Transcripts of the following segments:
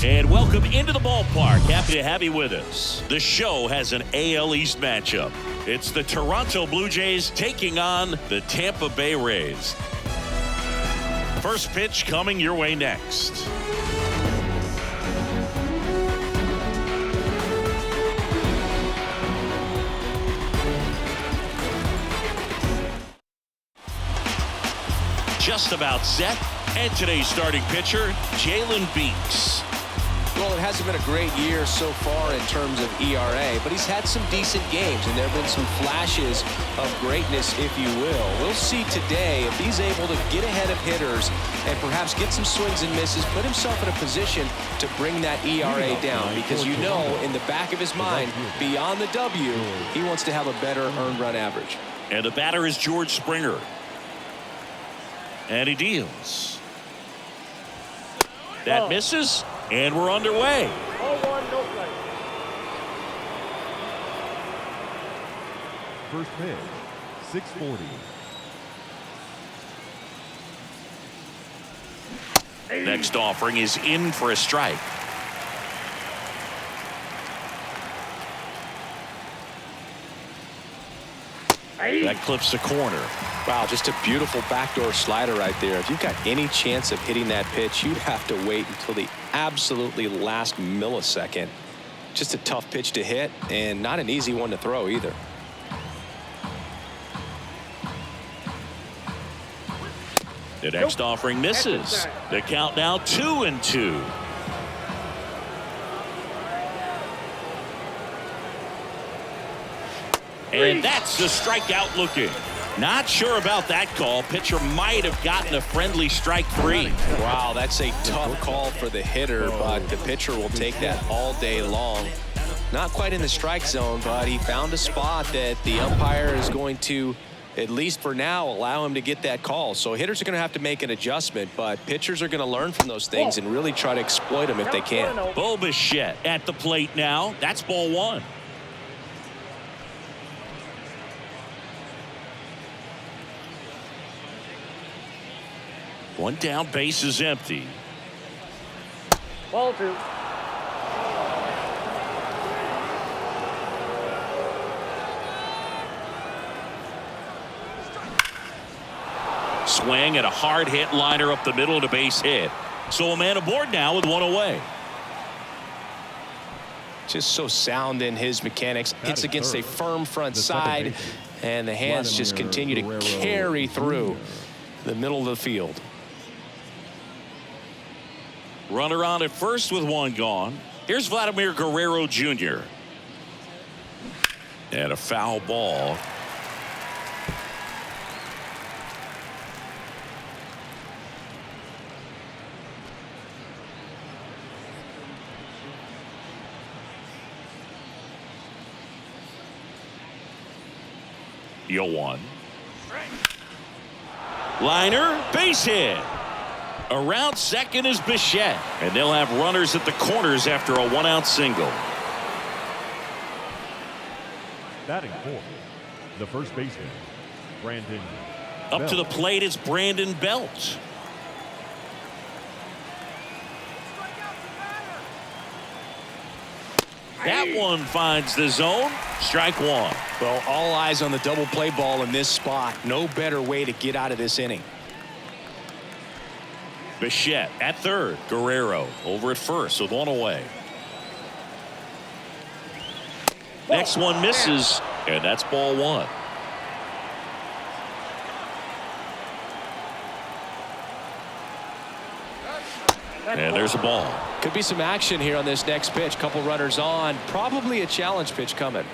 And welcome into the ballpark. Happy to have you with us. The show has an AL East matchup. It's the Toronto Blue Jays taking on the Tampa Bay Rays. First pitch coming your way next. Just about set. And today's starting pitcher, Jalen Beeks. Well, it hasn't been a great year so far in terms of ERA, but he's had some decent games, and there have been some flashes of greatness, if you will. We'll see today if he's able to get ahead of hitters and perhaps get some swings and misses, put himself in a position to bring that ERA down, because you know in the back of his mind, beyond the W, he wants to have a better earned run average. And the batter is George Springer. And he deals. That misses, and we're underway. 0-1, no strike. First pitch, 640. Next offering is in for a strike. That clips the corner. Wow, just a beautiful backdoor slider right there. If you've got any chance of hitting that pitch, you'd have to wait until the absolutely last millisecond. Just a tough pitch to hit, and not an easy one to throw either. The next offering misses. The count now 2-2. And that's the strikeout looking. Not sure about that call. Pitcher might have gotten a friendly strike three. Wow, that's a tough call for the hitter, but the pitcher will take that all day long. Not quite in the strike zone, but he found a spot that the umpire is going to, at least for now, allow him to get that call. So hitters are going to have to make an adjustment, but pitchers are going to learn from those things and really try to exploit them if they can. Bo Bichette at the plate now. That's ball one. One down, base is empty. Ball two. Swing and a hard hit liner up the middle to base hit. So a man aboard now with one away. Just so sound in his mechanics. Hits against a firm front side, and the hands just continue to carry through the middle of the field. Runner on at first with one gone. Here's Vladimir Guerrero Jr. And a foul ball. The 0-1. Liner, base hit. Around second is Bichette, and they'll have runners at the corners after a one-out single. Batting fourth, the first baseman, Brandon Up Belt. to the plate is Brandon Belt. That one finds the zone. Strike one. Well, all eyes on the double play ball in this spot. No better way to get out of this inning. Bichette at third. Guerrero over at first with one away. Next one misses, and that's ball one. And there's a ball. Could be some action here on this next pitch. Couple runners on. Probably a challenge pitch coming.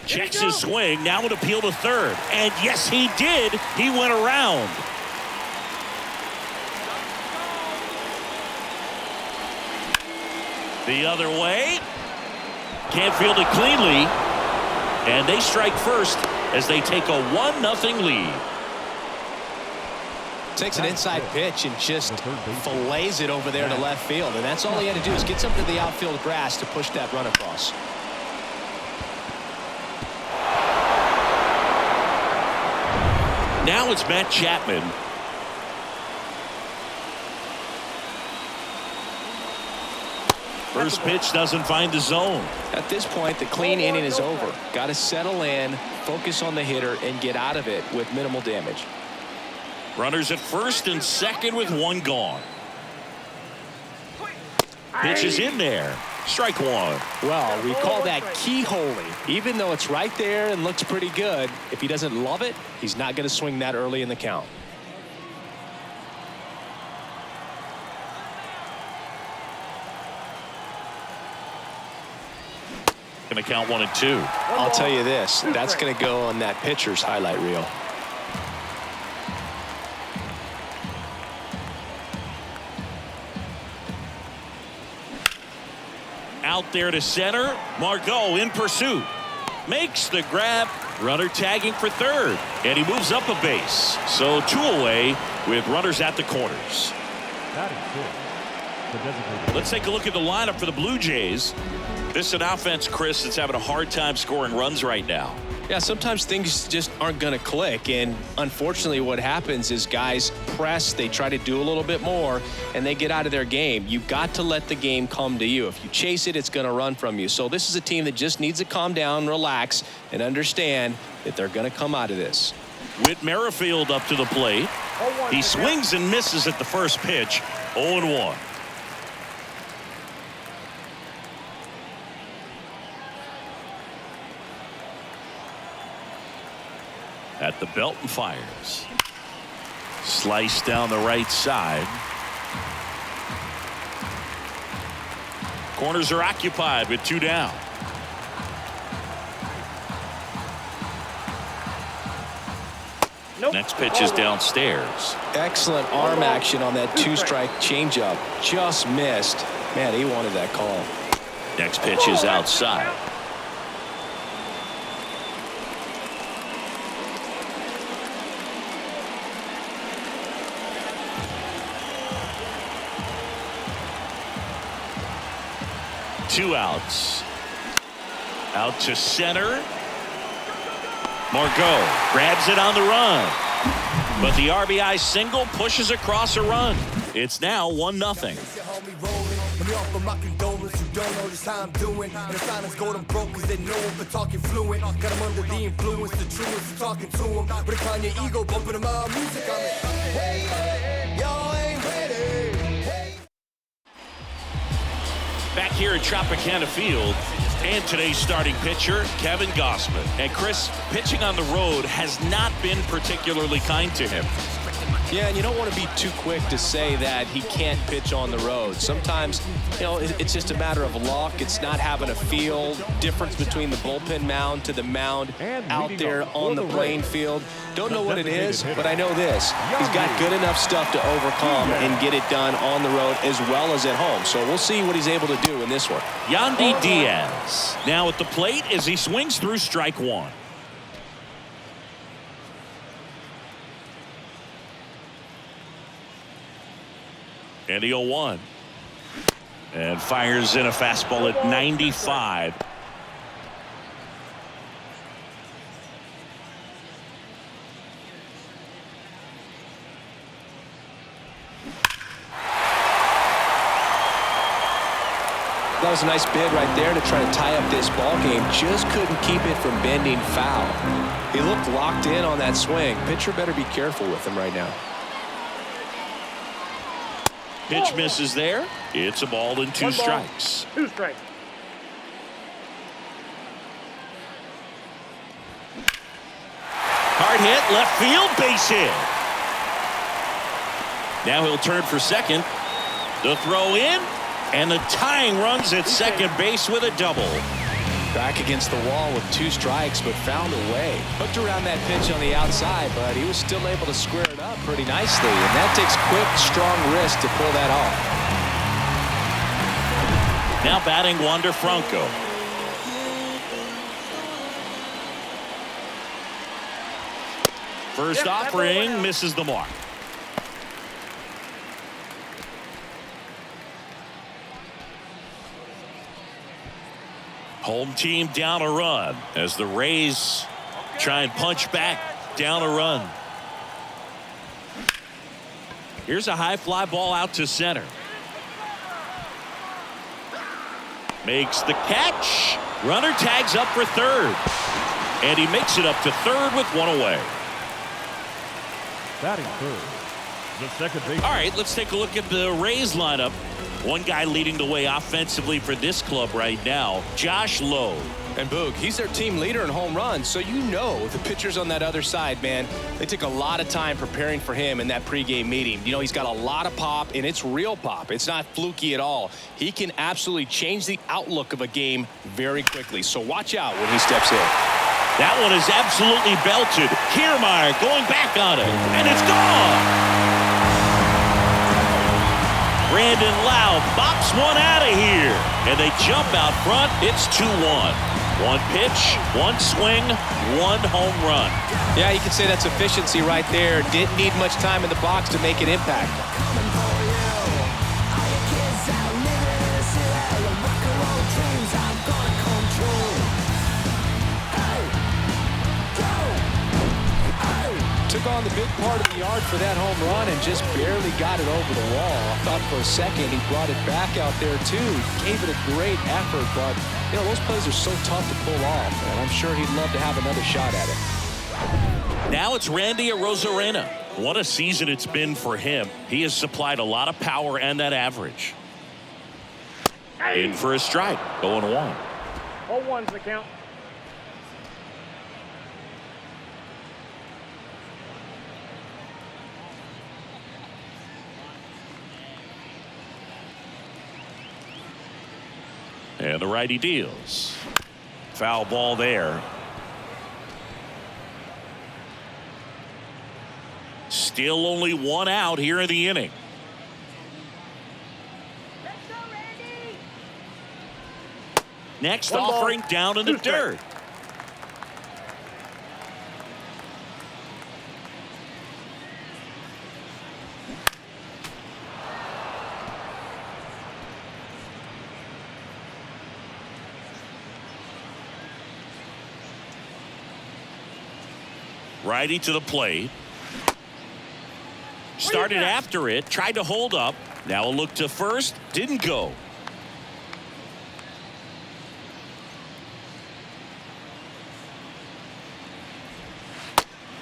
Checks his swing. Now an appeal to third. And yes, he did. He went around. The other way. Can't field it cleanly. And they strike first as they take a 1-0 lead. Takes an inside pitch and just fillets it over there to left field. And that's all he had to do is get something to the outfield grass to push that run across. Now it's Matt Chapman. First pitch doesn't find the zone. At this point, the clean inning is over. Got to settle in, focus on the hitter, and get out of it with minimal damage. Runners at first and second with one gone. Pitch is in there. Strike one. Well, we call that keyholing. Even though it's right there and looks pretty good, if he doesn't love it, he's not going to swing that early in the count. Going to count 1 and 2. I'll tell you this, that's going to go on that pitcher's highlight reel. Out there to center. Margot in pursuit. Makes the grab. Runner tagging for third. And he moves up a base. So 2 away with runners at the corners. Batting fourth, the designated. Let's take a look at the lineup for the Blue Jays. This is an offense, Chris, that's having a hard time scoring runs right now. Yeah, sometimes things just aren't going to click, and unfortunately what happens is guys press, they try to do a little bit more, and they get out of their game. You've got to let the game come to you. If you chase it, it's going to run from you. So this is a team that just needs to calm down, relax, and understand that they're going to come out of this. Whit Merrifield up to the plate. He swings and misses at the first pitch. 0-1. At the belt and fires. Slice down the right side. Corners are occupied with 2 down. Next pitch is downstairs. Excellent arm action on that 2-strike changeup. Just missed. Man, he wanted that call. Next pitch is outside. Two outs. Out to center. Margot grabs it on the run. But the RBI single pushes across a run. It's now 1-0. Back here at Tropicana Field, and today's starting pitcher, Kevin Gausman. And Chris, pitching on the road has not been particularly kind to him. Yeah, and you don't want to be too quick to say that he can't pitch on the road. Sometimes, you know, it's just a matter of luck. It's not having a feel. Difference between the bullpen mound to the mound out there on the playing field. Don't know what it is, but I know this. He's got good enough stuff to overcome and get it done on the road as well as at home. So we'll see what he's able to do in this one. Yandy Diaz now at the plate as he swings through strike one. And the 0-1. And fires in a fastball at 95. That was a nice bid right there to try to tie up this ball game. Just couldn't keep it from bending foul. He looked locked in on that swing. Pitcher better be careful with him right now. Pitch misses there. It's a ball and 2 strikes. 2 strikes. Hard hit, left field, base hit. Now he'll turn for second. The throw in, and the tying runs at second base with a double. Back against the wall with 2 strikes, but found a way. Hooked around that pitch on the outside, but he was still able to square it up pretty nicely. And that takes quick, strong wrist to pull that off. Now batting Wander Franco. First offering misses the mark. Home team down a run as the Rays try and punch back down a run. Here's a high fly ball out to center. Makes the catch. Runner tags up for third. And he makes it up to third with one away. Batting third, the second baseman. All right, let's take a look at the Rays lineup. One guy leading the way offensively for this club right now, Josh Lowe. And Boog, he's their team leader in home runs, so you know the pitchers on that other side, man, they took a lot of time preparing for him in that pregame meeting. You know, he's got a lot of pop, and it's real pop. It's not fluky at all. He can absolutely change the outlook of a game very quickly, so watch out when he steps in. That one is absolutely belted. Kiermaier going back on it, and it's gone. Brandon Lowe bops one out of here, and they jump out front. It's 2-1. One pitch, one swing, one home run. Yeah, you can say that's efficiency right there. Didn't need much time in the box to make an impact. Took on the big part of the yard for that home run and just barely got it over the wall. I thought for a second he brought it back out there too. Gave it a great effort, but you know those plays are so tough to pull off, and I'm sure he'd love to have another shot at it. Now it's Randy Arozarena. What a season it's been for him. He has supplied a lot of power and that average. In for a strike, 0-1. 0-1's the count. And the righty deals. Foul ball there. Still only one out here in the inning. Next offering down in the dirt. Righty to the plate. Started after it, tried to hold up. Now a look to first, didn't go.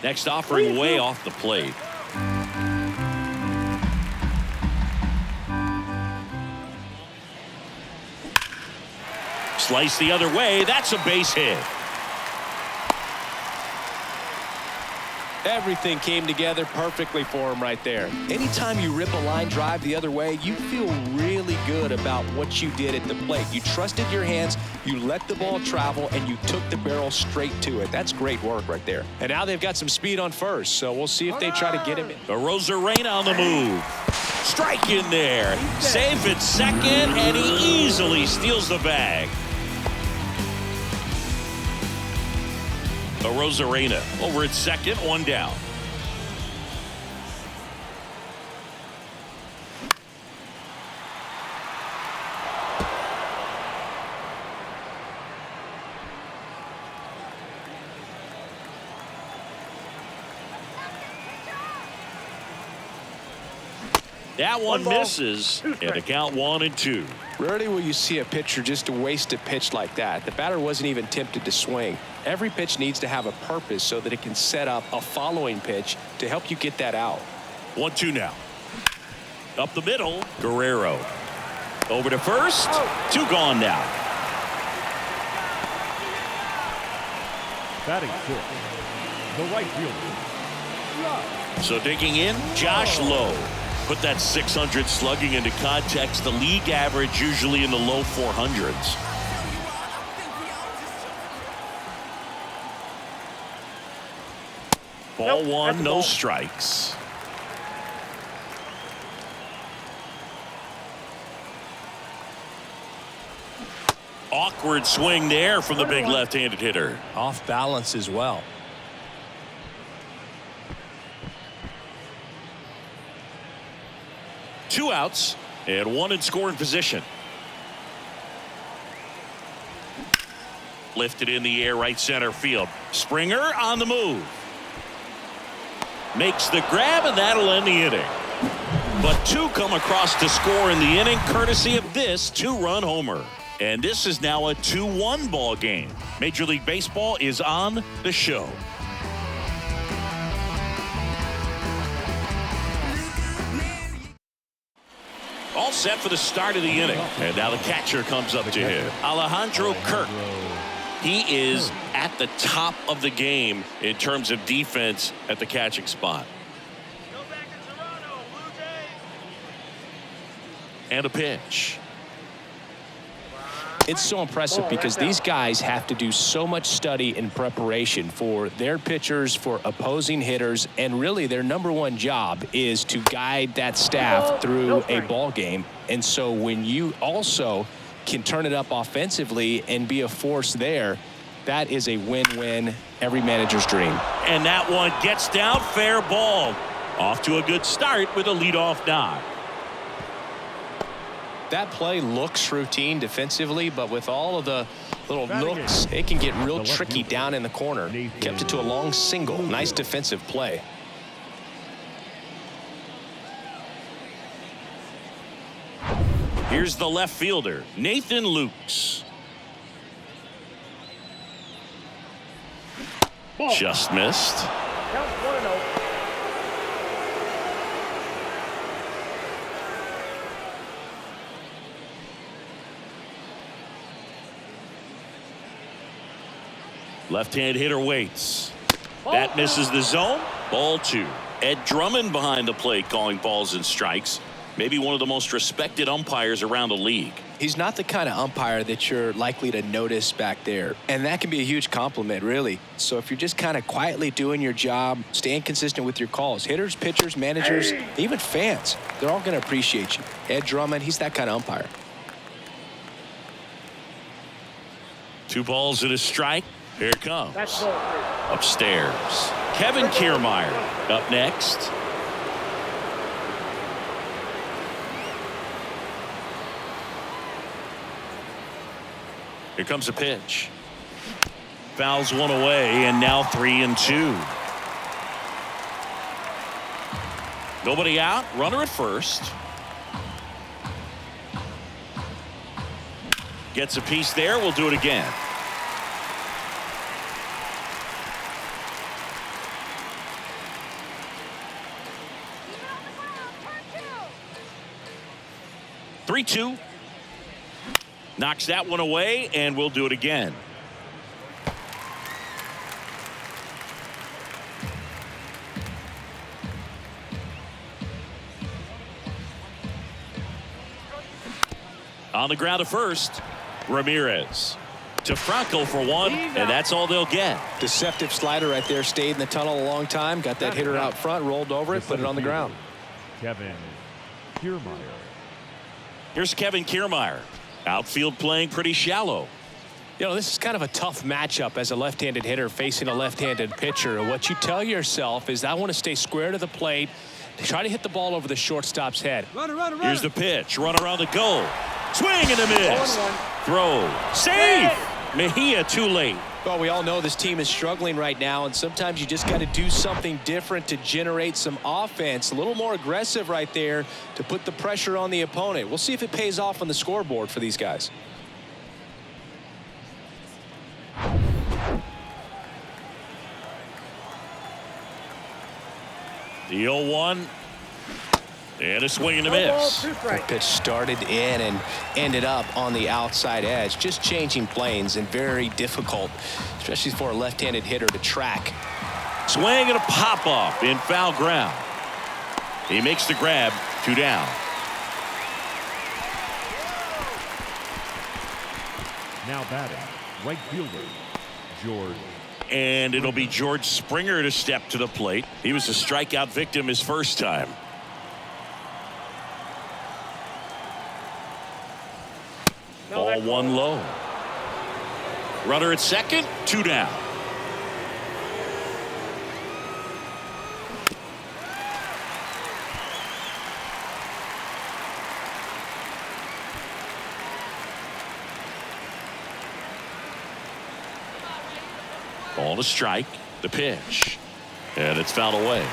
Next offering way off the plate. Slice the other way, that's a base hit. Everything came together perfectly for him right there. Anytime you rip a line drive the other way, you feel really good about what you did at the plate. You trusted your hands, you let the ball travel, and you took the barrel straight to it. That's great work right there. And now they've got some speed on first, so we'll see if they try to get him in. Arozarena on the move. Strike in there. Safe at second, and he easily steals the bag. Arozarena over at second, one down. That one misses, and the count 1-2. Rarely will you see a pitcher just waste a pitch like that. The batter wasn't even tempted to swing. Every pitch needs to have a purpose so that it can set up a following pitch to help you get that out. 1-2 now. Up the middle, Guerrero. Over to first, two gone now. Batting fifth, the right fielder. So digging in, Josh Lowe. Put that 600 slugging into context. The league average usually in the low 400s. Ball one, no strikes. Awkward swing there from the big left-handed hitter. Off balance as well. Two outs and one in scoring position. Lifted in the air, right center field. Springer on the move. Makes the grab, and that'll end the inning. But two come across to score in the inning, courtesy of this two-run homer. And this is now a 2-1 ball game. Major League Baseball is on the show. All set for the start of the inning. And now the catcher comes up to him. Alejandro Kirk. He is at the top of the game in terms of defense at the catching spot. Go back to Toronto, Blue Jays. And a pitch. It's so impressive because these guys have to do so much study and preparation for their pitchers, for opposing hitters, and really their number one job is to guide that staff through a ball game. And so when you also can turn it up offensively and be a force there, that is a win-win, every manager's dream. And that one gets down, fair ball. Off to a good start with a leadoff knock. That play looks routine defensively, but with all of the little nooks, it can get real tricky down in the corner. Kept it to a long single. Nice defensive play. Here's the left fielder, Nathan Lukes. Just missed. Count 1-0. Left-hand hitter waits. That misses the zone. Ball two. Ed Drummond behind the plate calling balls and strikes. Maybe one of the most respected umpires around the league. He's not the kind of umpire that you're likely to notice back there. And that can be a huge compliment, really. So if you're just kind of quietly doing your job, staying consistent with your calls, hitters, pitchers, managers, even fans, they're all going to appreciate you. Ed Drummond, he's that kind of umpire. 2 balls and a strike. Here it comes. That's ball 3. Upstairs. Kevin Kiermaier up next. Here comes a pitch. Fouls one away, and now 3-2. Nobody out. Runner at first. Gets a piece there. We'll do it again. Three, 2. Knocks that one away, and we'll do it again. On the ground at first, Ramirez to Franco for 1, and that's all they'll get. Deceptive slider right there. Stayed in the tunnel a long time. Got that hitter out front, rolled over it, put it on the ground. Kevin Kiermaier. Here's Kevin Kiermaier. Outfield playing pretty shallow. You know, this is kind of a tough matchup as a left-handed hitter facing a left-handed pitcher. What you tell yourself is, I want to stay square to the plate, try to hit the ball over the shortstop's head. Here's the pitch. Runner on the goal. Swing and a miss. Throw. Safe. Mejia too late. Well, we all know this team is struggling right now, and sometimes you just got to do something different to generate some offense. A little more aggressive right there to put the pressure on the opponent. We'll see if it pays off on the scoreboard for these guys. The 0-1. And a swing and a miss. The pitch started in and ended up on the outside edge. Just changing planes, and very difficult, especially for a left-handed hitter, to track. Swing and a pop-off in foul ground. He makes the grab. 2 down. Now batting, right fielder, George. And it'll be George Springer to step to the plate. He was a strikeout victim his first time. Ball 1 low. Runner at second, 2 down. Ball to strike. The pitch. And it's fouled away.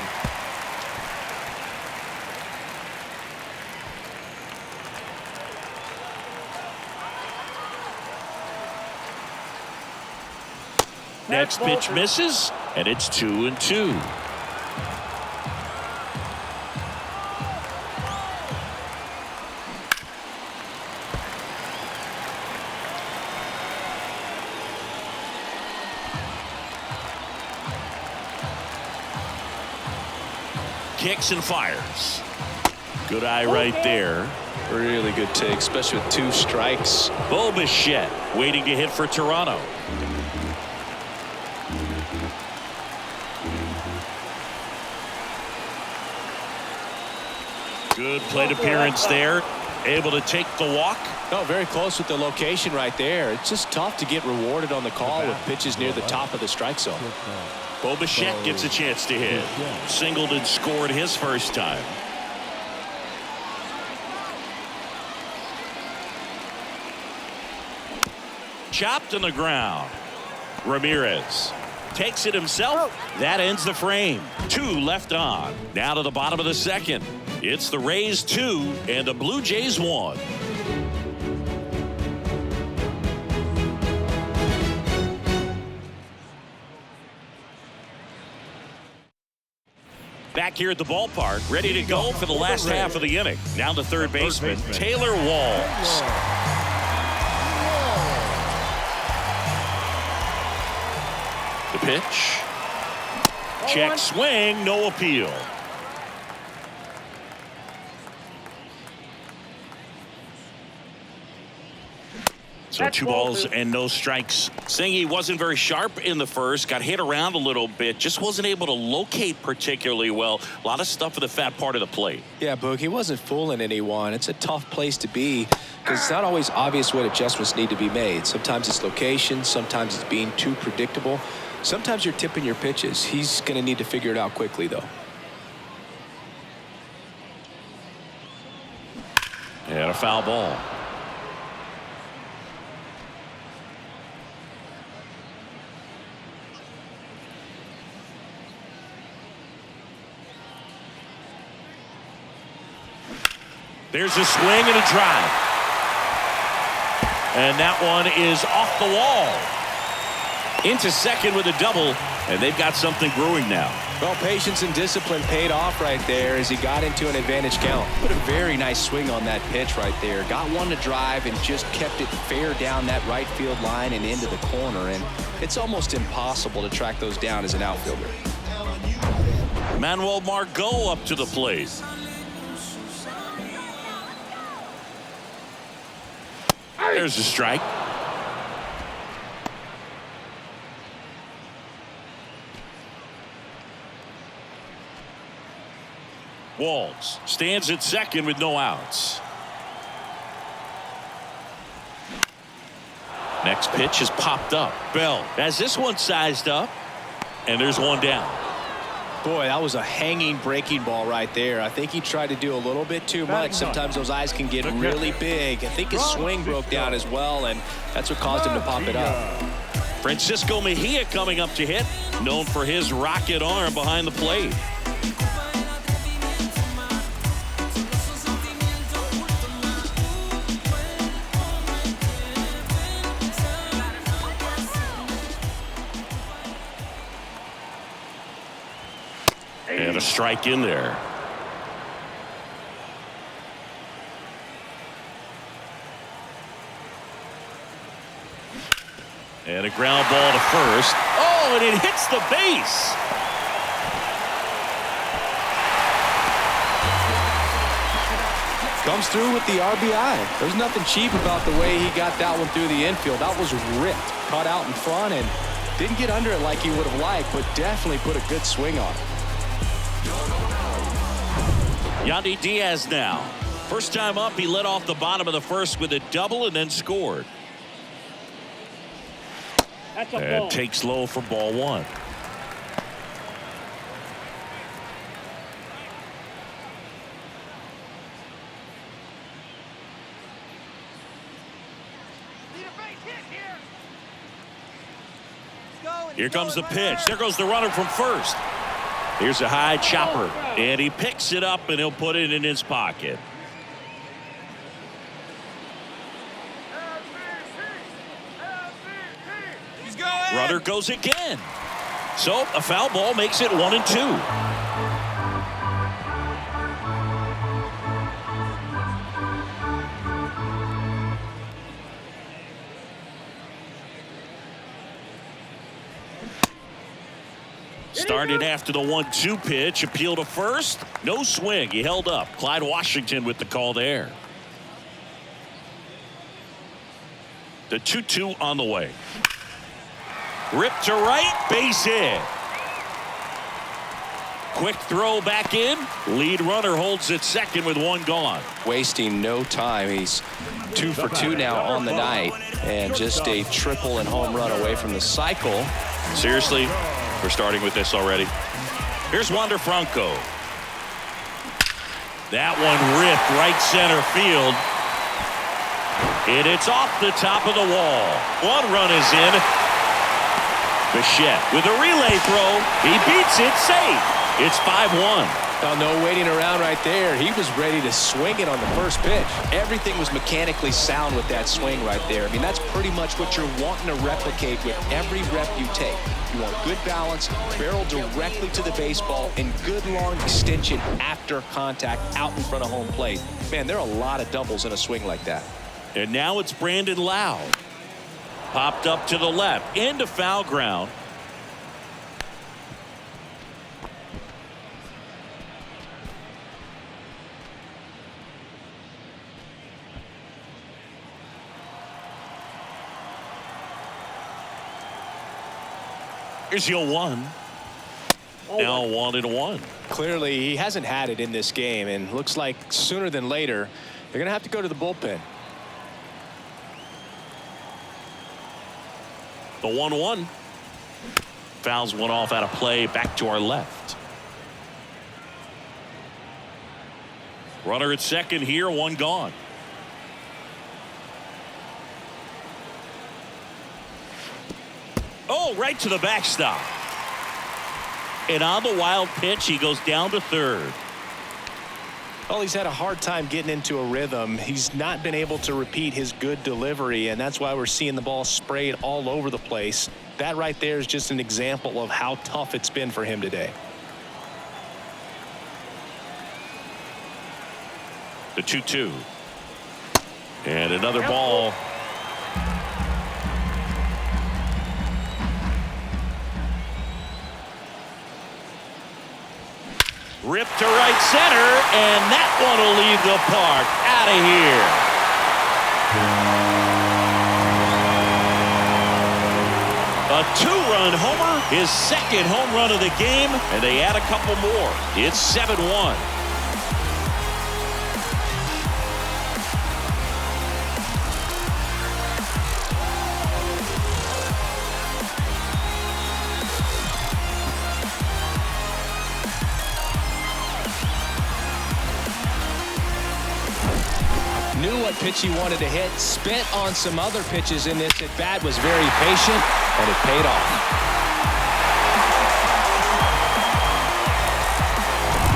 Next pitch misses, and it's 2-2. Kicks and fires. Good eye right there. Really good take, especially with 2 strikes. Bichette waiting to hit for Toronto. Good plate appearance there. Able to take the walk. Oh, very close with the location right there. It's just tough to get rewarded on the call with pitches near the top of the strike zone. Bichette gets a chance to hit. Singled and scored his first time. Chopped on the ground. Ramirez takes it himself. That ends the frame. 2 left on. Now to the bottom of the second. It's the Rays 2 and the Blue Jays 1. Back here at the ballpark, ready to go for the last half of the inning. Now the third baseman, Taylor Walls. The pitch. Check swing, no appeal. So 2 balls and no strikes. Saying he wasn't very sharp in the first, got hit around a little bit, just wasn't able to locate particularly well. A lot of stuff for the fat part of the plate. Yeah, Boog, he wasn't fooling anyone. It's a tough place to be because it's not always obvious what adjustments need to be made. Sometimes it's location, sometimes it's being too predictable. Sometimes you're tipping your pitches. He's going to need to figure it out quickly, though. And a foul ball. There's a swing and a drive. And that one is off the wall. Into second with a double, and they've got something brewing now. Well, patience and discipline paid off right there as he got into an advantage count. Put a very nice swing on that pitch right there. Got one to drive and just kept it fair down that right field line and into the corner. And it's almost impossible to track those down as an outfielder. Manuel Margot up to the plate. There's a strike. Walls stands at second with no outs. Next pitch is popped up. Bell has this one sized up, and there's one down. Boy, that was a hanging breaking ball right there. I think he tried to do a little bit too much. Sometimes those eyes can get really big. I think his swing broke down as well, and that's what caused him to pop it up. Francisco Mejia coming up to hit, known for his rocket arm behind the plate. And a strike in there. And a ground ball to first. Oh, and it hits the base. Comes through with the RBI. There's nothing cheap about the way he got that one through the infield. That was ripped. Caught out in front and didn't get under it like he would have liked, but definitely put a good swing on it. Yandy Diaz now. First time up, he led off the bottom of the first with a double and then scored. And takes low for ball one. Here comes the pitch. There goes the runner from first. Here's a high chopper, and he picks it up, and he'll put it in his pocket. runner goes again. So a foul ball makes it 1-2. Started after the 1-2 pitch. Appeal to first. No swing. He held up. Clyde Washington with the call there. The 2-2 on the way. Ripped to right. Base hit. Quick throw back in. Lead runner holds at second with one gone. Wasting no time. He's 2 for 2 now on the night. And just a triple and home run away from the cycle. Seriously? We're starting with this already. Here's Wander Franco. That one ripped right center field. And it's off the top of the wall. One run is in. Bichette with a relay throw. He beats it safe. It's 5-1. Oh, no waiting around right there. He was ready to swing it on the first pitch. Everything was mechanically sound with that swing right there. I mean, that's pretty much what you're wanting to replicate with every rep you take. You want good balance, barrel directly to the baseball, and good long extension after contact out in front of home plate. Man, there are a lot of doubles in a swing like that. And now it's Brandon Lowe. Popped up to the left into foul ground. Here's your 1. Now 1-1. Clearly, he hasn't had it in this game, and looks like sooner than later, they're going to have to go to the bullpen. The 1-1. Fouls one off out of play back to our left. Runner at second here, one gone. Oh, right to the backstop. And on the wild pitch, he goes down to third. Well, he's had a hard time getting into a rhythm. He's not been able to repeat his good delivery, and that's why we're seeing the ball sprayed all over the place. That right there is just an example of how tough it's been for him today. The 2-2. And another ball. Ripped to right center, and that one will leave the park. Out of here. A 2-run homer, his second home run of the game, and they add a couple more. It's 7-1. Knew what pitch he wanted to hit, spent on some other pitches in this at bat, was very patient, and it paid off.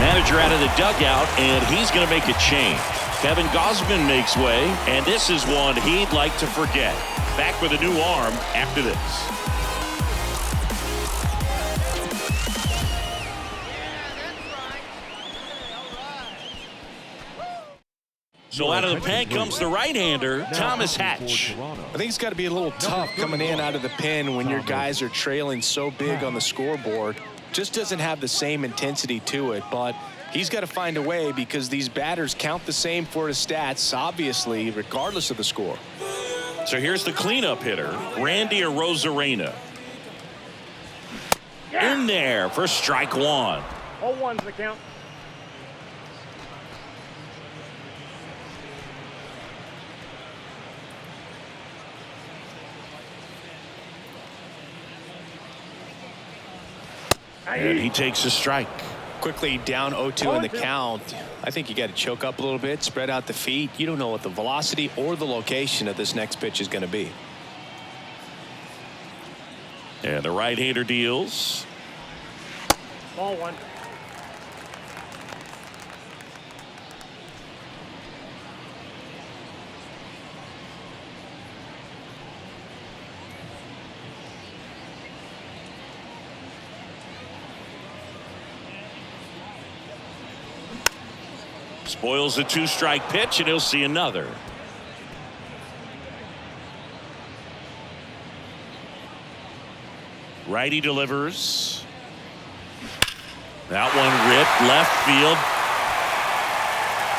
Manager out of the dugout, and he's going to make a change. Kevin Gausman makes way, and this is one he'd like to forget. Back with a new arm after this. So out of the pen comes the right-hander, Thomas Hatch. I think it's got to be a little tough coming in out of the pen when your guys are trailing so big on the scoreboard. Just doesn't have the same intensity to it, but he's got to find a way because these batters count the same for his stats, obviously, regardless of the score. So here's the cleanup hitter, Randy Arozarena. In there for strike one. 0-1's the count. And he takes a strike. Quickly down 0-2 in the count. I think you got to choke up a little bit, spread out the feet. You don't know what the velocity or the location of this next pitch is going to be. And the right-hander deals. Ball 1. Spoils the 2-strike pitch, and he'll see another. Righty delivers. That one ripped left field.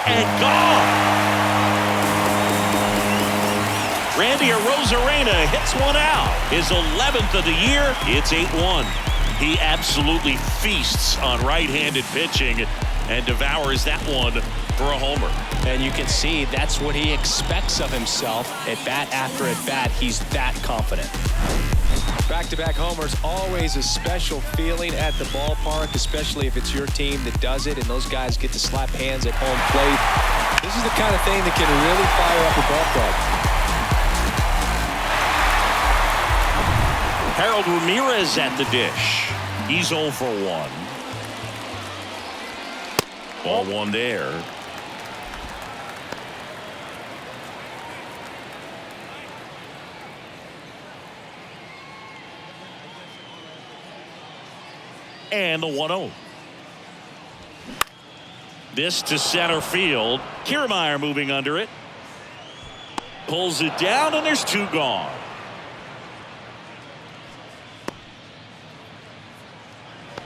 And gone. Randy Arozarena hits one out. His 11th of the year. It's 8-1. He absolutely feasts on right-handed pitching and devours that one for a homer. And you can see that's what he expects of himself at bat after at bat. He's that confident. Back-to-back homers, always a special feeling at the ballpark, especially if it's your team that does it and those guys get to slap hands at home plate. This is the kind of thing that can really fire up a ballpark. Harold Ramirez at the dish. He's 0 for 1. Ball one there. And the 1-0. This to center field. Kiermaier moving under it. Pulls it down, and there's 2 gone.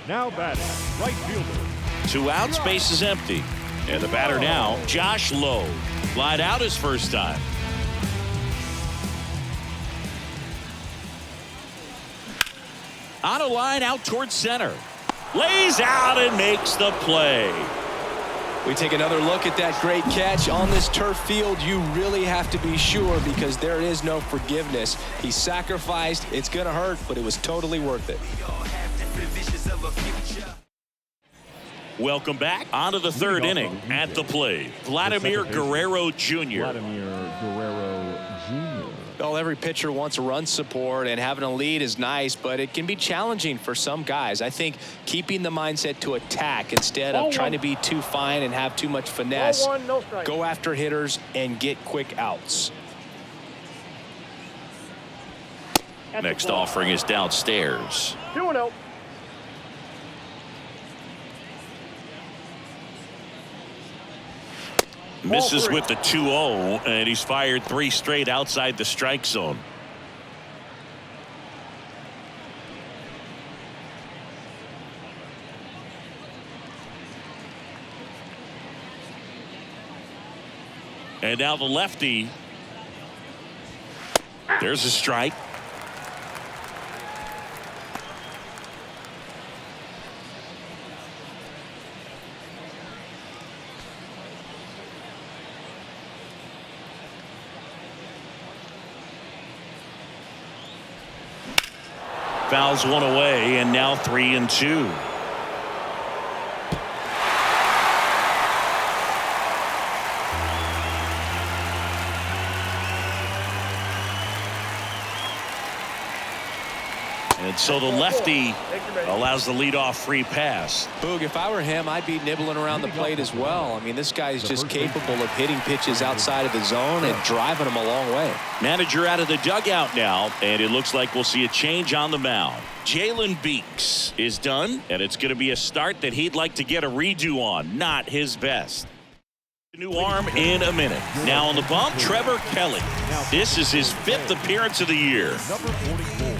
Now batting, right fielder. 2 outs, base is empty. And the batter now, Josh Lowe. Lied out his first time. On a line out towards center. Lays out and makes the play. We take another look at that great catch on this turf field. You really have to be sure because there is no forgiveness. He sacrificed. It's going to hurt, but it was totally worth it. Welcome back. On to the 3rd inning. At the plate, Vladimir Guerrero Jr. Vladimir Guerrero Jr. Well, every pitcher wants run support, and having a lead is nice, but it can be challenging for some guys. I think keeping the mindset to attack instead of trying to be too fine and have too much finesse. Go after hitters and get quick outs. Next offering is downstairs. 2-0. Misses with the 2-0, and he's fired 3 straight outside the strike zone. And now the lefty. There's a strike. Fouls one away, and now 3-2. And so the lefty allows the leadoff free pass. Boog, if I were him, I'd be nibbling around the plate as well. I mean, this guy's just capable of hitting pitches outside of the zone and driving them a long way. Manager out of the dugout now, and it looks like we'll see a change on the mound. Jalen Beeks is done, and it's going to be a start that he'd like to get a redo on. Not his best. New arm in a minute. Now on the bump, Trevor Kelly. This is his 5th appearance of the year. Number 44.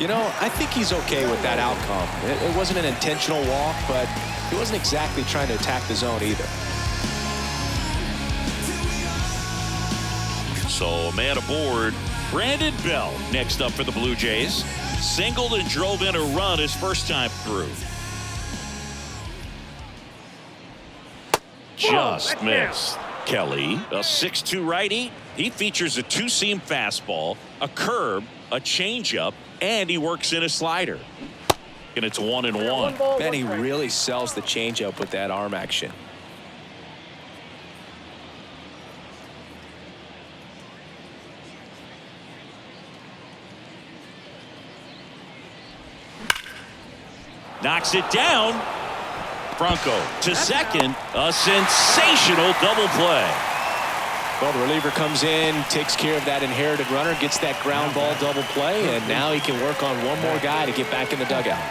You know, I think he's okay with that outcome. It wasn't an intentional walk, but he wasn't exactly trying to attack the zone either. So a man aboard, Brandon Bell next up for the Blue Jays. Singled and drove in a run his first time through. Just missed. Kelly, a 6'2 righty. He features a 2-seam fastball, a curve, a changeup, and he works in a slider. And it's 1-1. Man, he really sells the changeup with that arm action. Knocks it down. Franco to second. A sensational double play. Well, the reliever comes in, takes care of that inherited runner, gets that ground ball double play, and now he can work on one more guy to get back in the dugout.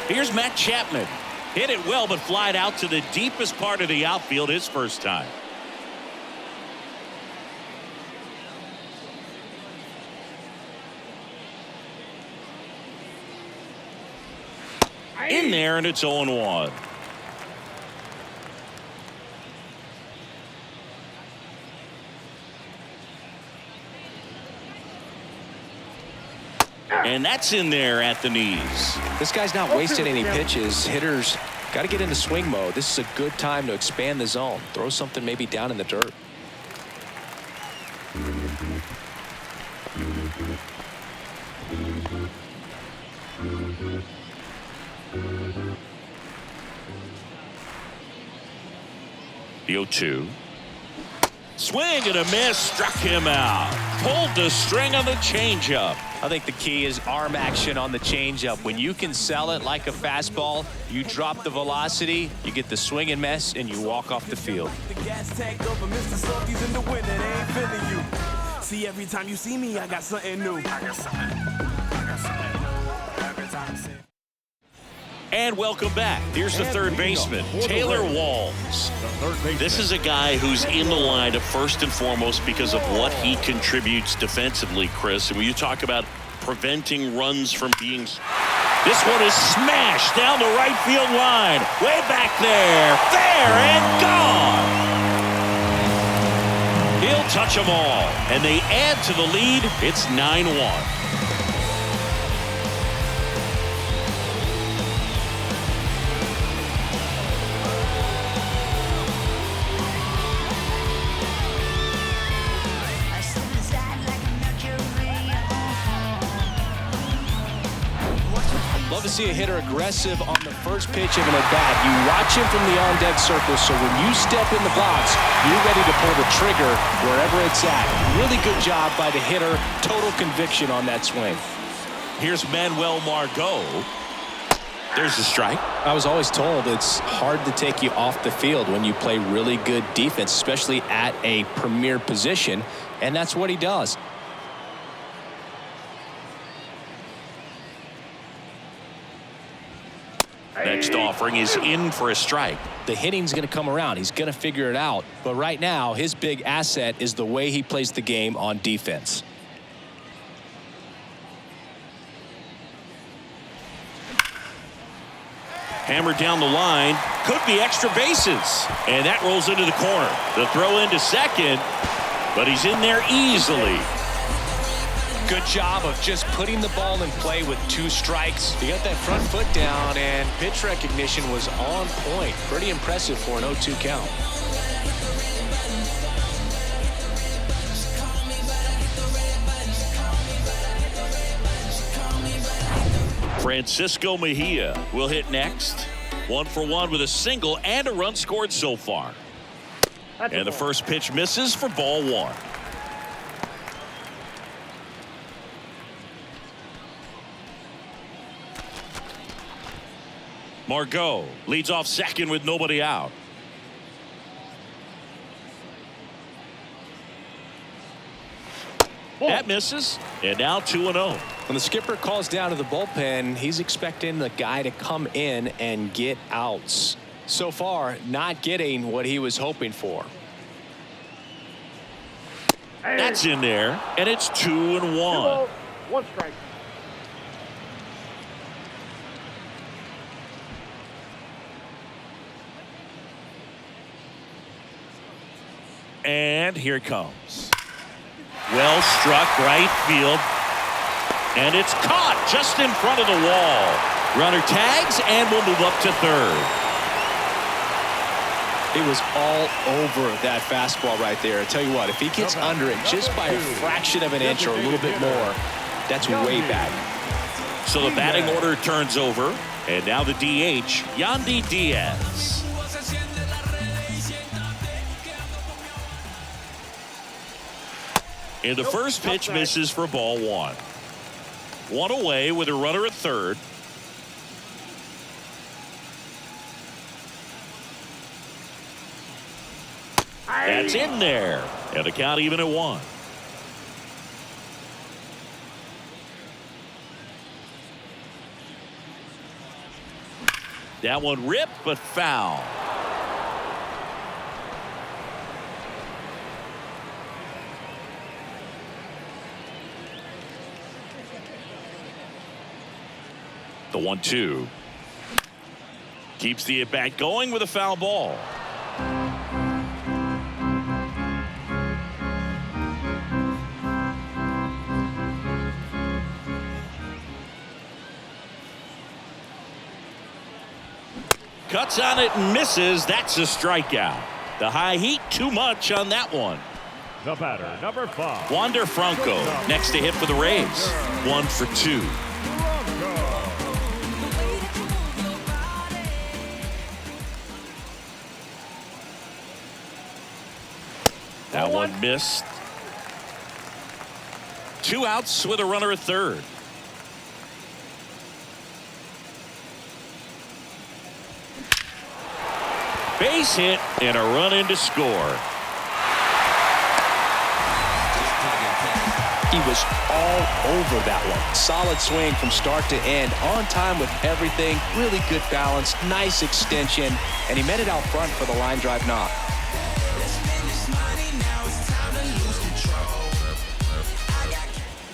Here's Matt Chapman. Hit it well, but flied out to the deepest part of the outfield his first time. In there, and it's 0-1. And that's in there at the knees. This guy's not wasting any pitches. Hitters got to get into swing mode. This is a good time to expand the zone. Throw something maybe down in the dirt. The 0-2. Swing and a miss, struck him out. Pulled the string on the changeup. I think the key is arm action on the changeup. When you can sell it like a fastball, you drop the velocity, you get the swing and miss, and you walk off the field. The gas tank over, Mr. Salty's in the winter, they ain't feeling you. See, every time you see me, I got something new. And welcome back. Here's the third baseman, Taylor Walls. This is a guy who's in the lineup first and foremost because of what he contributes defensively, Chris. And when you talk about preventing runs from being... This one is smashed down the right field line. Way back there. There and gone. He'll touch them all. And they add to the lead. It's 9-1. Love to see a hitter aggressive on the first pitch of an at-bat. You watch him from the on-deck circle, so when you step in the box, you're ready to pull the trigger wherever it's at. Really good job by the hitter. Total conviction on that swing. Here's Manuel Margot. There's the strike. I was always told it's hard to take you off the field when you play really good defense, especially at a premier position, and that's what he does. Next offering is in for a strike. The hitting's going to come around. He's going to figure it out. But right now, his big asset is the way he plays the game on defense. Hammered down the line. Could be extra bases. And that rolls into the corner. The throw into second. But he's in there easily. Good job of just putting the ball in play with 2 strikes. He got that front foot down, and pitch recognition was on point. Pretty impressive for an 0-2 count. Francisco Mejia will hit next. 1 for 1 with a single and a run scored so far. And the first pitch misses for ball 1. Margot leads off second with nobody out. That misses, and now 2-0. When the skipper calls down to the bullpen, he's expecting the guy to come in and get outs. So far, not getting what he was hoping for. That's in there, and it's 2-1. 1 strike. And here it comes. Well struck right field. And it's caught just in front of the wall. Runner tags and will move up to third. It was all over that fastball right there. I tell you what, if he gets under it just by a fraction of an inch or a little bit more, that's way back. So the batting order turns over. And now the DH, Yandy Diaz. And the first pitch misses for ball 1. 1 away with a runner at third. That's in there. And the count even at 1. That one ripped, but foul. The 1-2. Keeps the at-bat going with a foul ball. Cuts on it and misses. That's a strikeout. The high heat, too much on that one. The batter, number 5. Wander Franco next to hit for the Rays. 1 for 2. That one missed. 2 outs with a runner at third. Base hit and a run in to score. He was all over that one. Solid swing from start to end. On time with everything. Really good balance. Nice extension. And he met it out front for the line drive knock.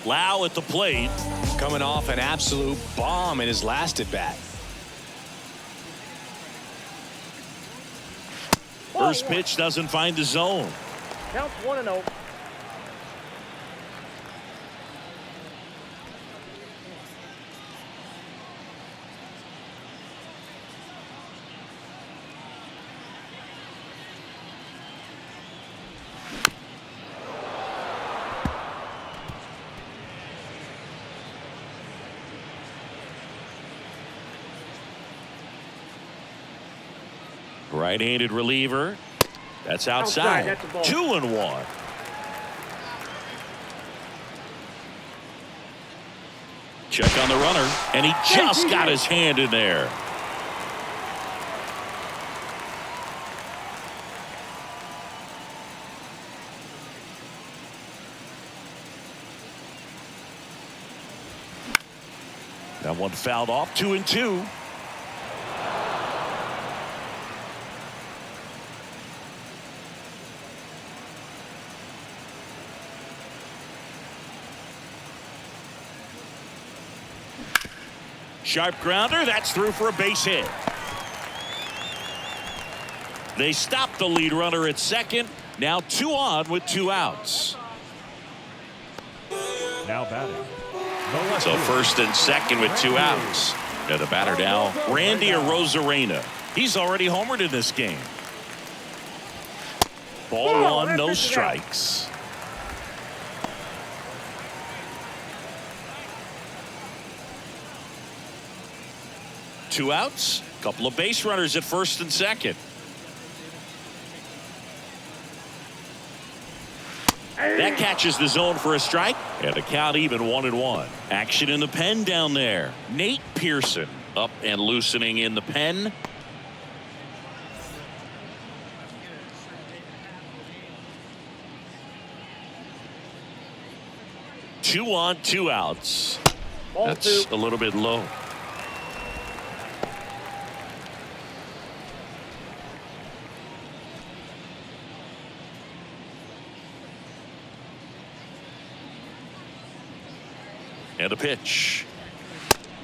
Lau at the plate. Coming off an absolute bomb in his last at bat. First pitch doesn't find the zone. Counts 1-0. Right-handed reliever. That's outside. That's a ball. 2-1. Check on the runner, and he just got his hand in there. That one fouled off. 2-2. Sharp grounder. That's through for a base hit. They stop the lead runner at second. Now 2 on with 2 outs. Now batting. So first and second with 2 outs. Now the batter now, Randy Arozarena. He's already homered in this game. Ball 1, no strikes. Two outs, couple of base runners at first and second. That catches the zone for a strike, and a count even 1-1. Action in the pen down there. Nate Pearson up and loosening in the pen. Two on, 2 outs. That's a little bit low. And a pitch.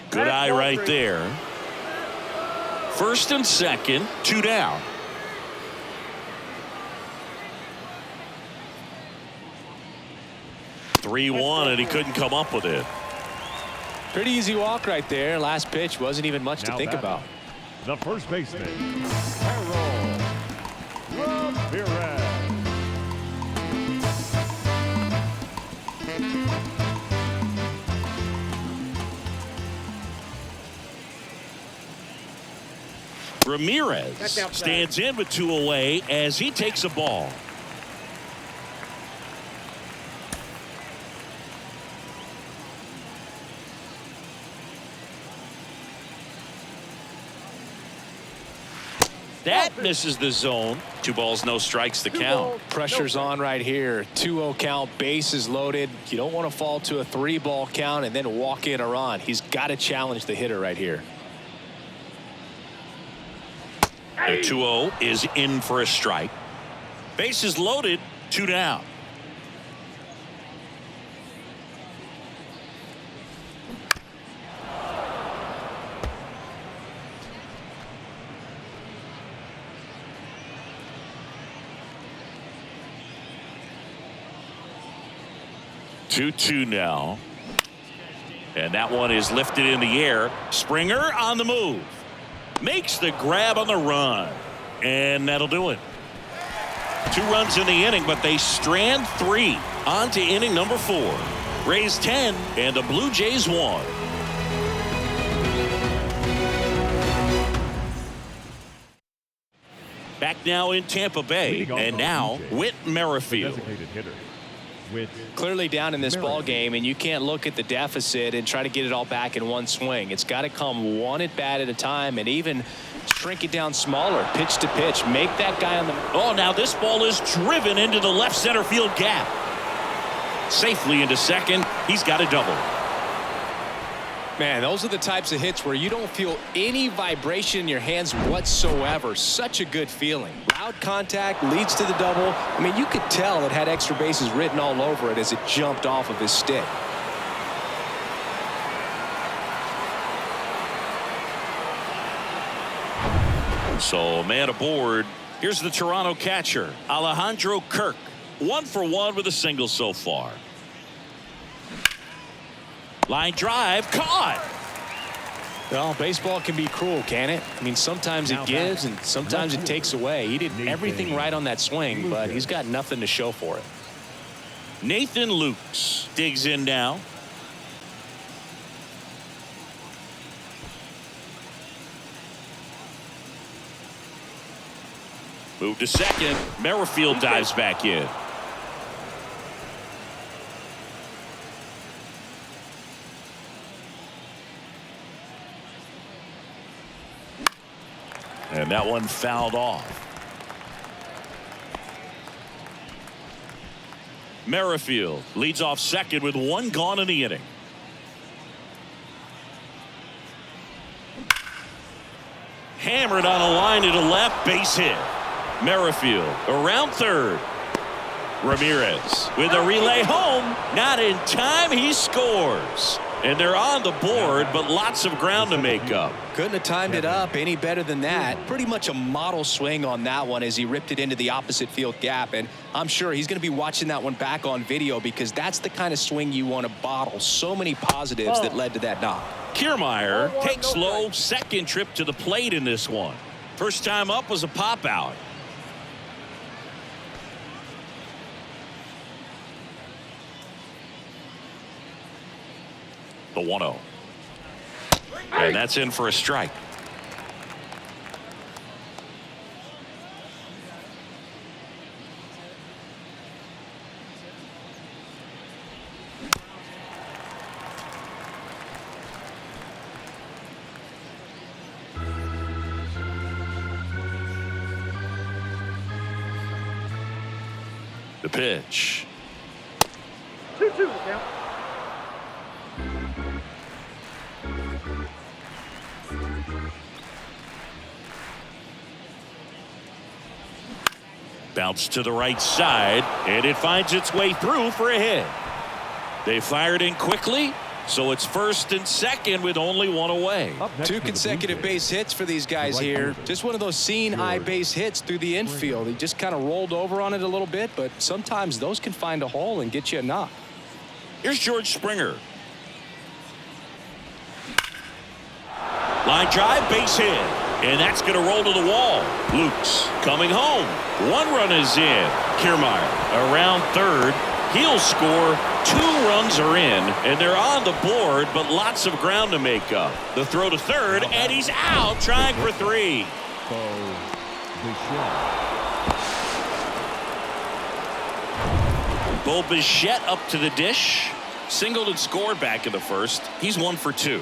Good eye right there. First and second, 2 down. (3-1) and he couldn't come up with it. Pretty easy walk right there. Last pitch wasn't even much to think about. The first baseman, Harold Ramirez. Ramirez stands in with 2 away as he takes a ball. That misses the zone. 2 balls, no strikes to count. Pressure's on right here. 2-0 count, bases loaded. You don't want to fall to a 3-ball count and then walk in or on. He's got to challenge the hitter right here. The 2-0 is in for a strike. Bases loaded, 2 down. Two now. And that one is lifted in the air. Springer on the move. Makes the grab on the run. And that'll do it. 2 runs in the inning, but they strand 3. On to inning number 4. Rays 10 and the Blue Jays 1. Back now in Tampa Bay. And now Whit Merrifield. Clearly down in this ball game, and you can't look at the deficit and try to get it all back in one swing. It's got to come one at bat at a time, and even shrink it down smaller, pitch to pitch. Make that guy on the. Oh, now this ball is driven into the left center field gap. Safely into second. He's got a double. Man, those are the types of hits where you don't feel any vibration in your hands whatsoever. Such a good feeling. Loud contact leads to the double. I mean, you could tell it had extra bases written all over it as it jumped off of his stick. So, man aboard. Here's the Toronto catcher, Alejandro Kirk. 1 for 1 with a single so far. Line drive, caught. Well, baseball can be cruel, can it? I mean, sometimes it gives and sometimes it takes away. He did everything right on that swing, but he's got nothing to show for it. Nathan Lukes digs in now. Move to second. Merrifield dives back in. And that one fouled off. Merrifield leads off second with 1 gone in the inning. Hammered on a line to the left, base hit. Merrifield around third. Ramirez with a relay home. Not in time, he scores. And they're on the board, but lots of ground to make up. Couldn't have timed it up any better than that. Pretty much a model swing on that one as he ripped it into the opposite field gap. And I'm sure he's going to be watching that one back on video because that's the kind of swing you want to bottle. So many positives that led to that knock. Kiermaier takes low, second trip to the plate in this one. First time up was a pop out. The 1-0. And that's in for a strike. The pitch. 2-2 the count. Bounce to the right side, and it finds its way through for a hit. They fired in quickly, so it's first and second with only 1 away. 2 consecutive base hits for these guys here. Just one of those seeing-eye base hits through the infield. He just kind of rolled over on it a little bit, but sometimes those can find a hole and get you a knock. Here's George Springer. Line drive, base hit. And that's going to roll to the wall. Lukes coming home. 1 run is in. Kiermaier around third. He'll score. 2 runs are in, and they're on the board, but lots of ground to make up. The throw to third, and he's out, trying for 3. Bo Bichette up to the dish. Singled and scored back in the first. He's 1 for 2.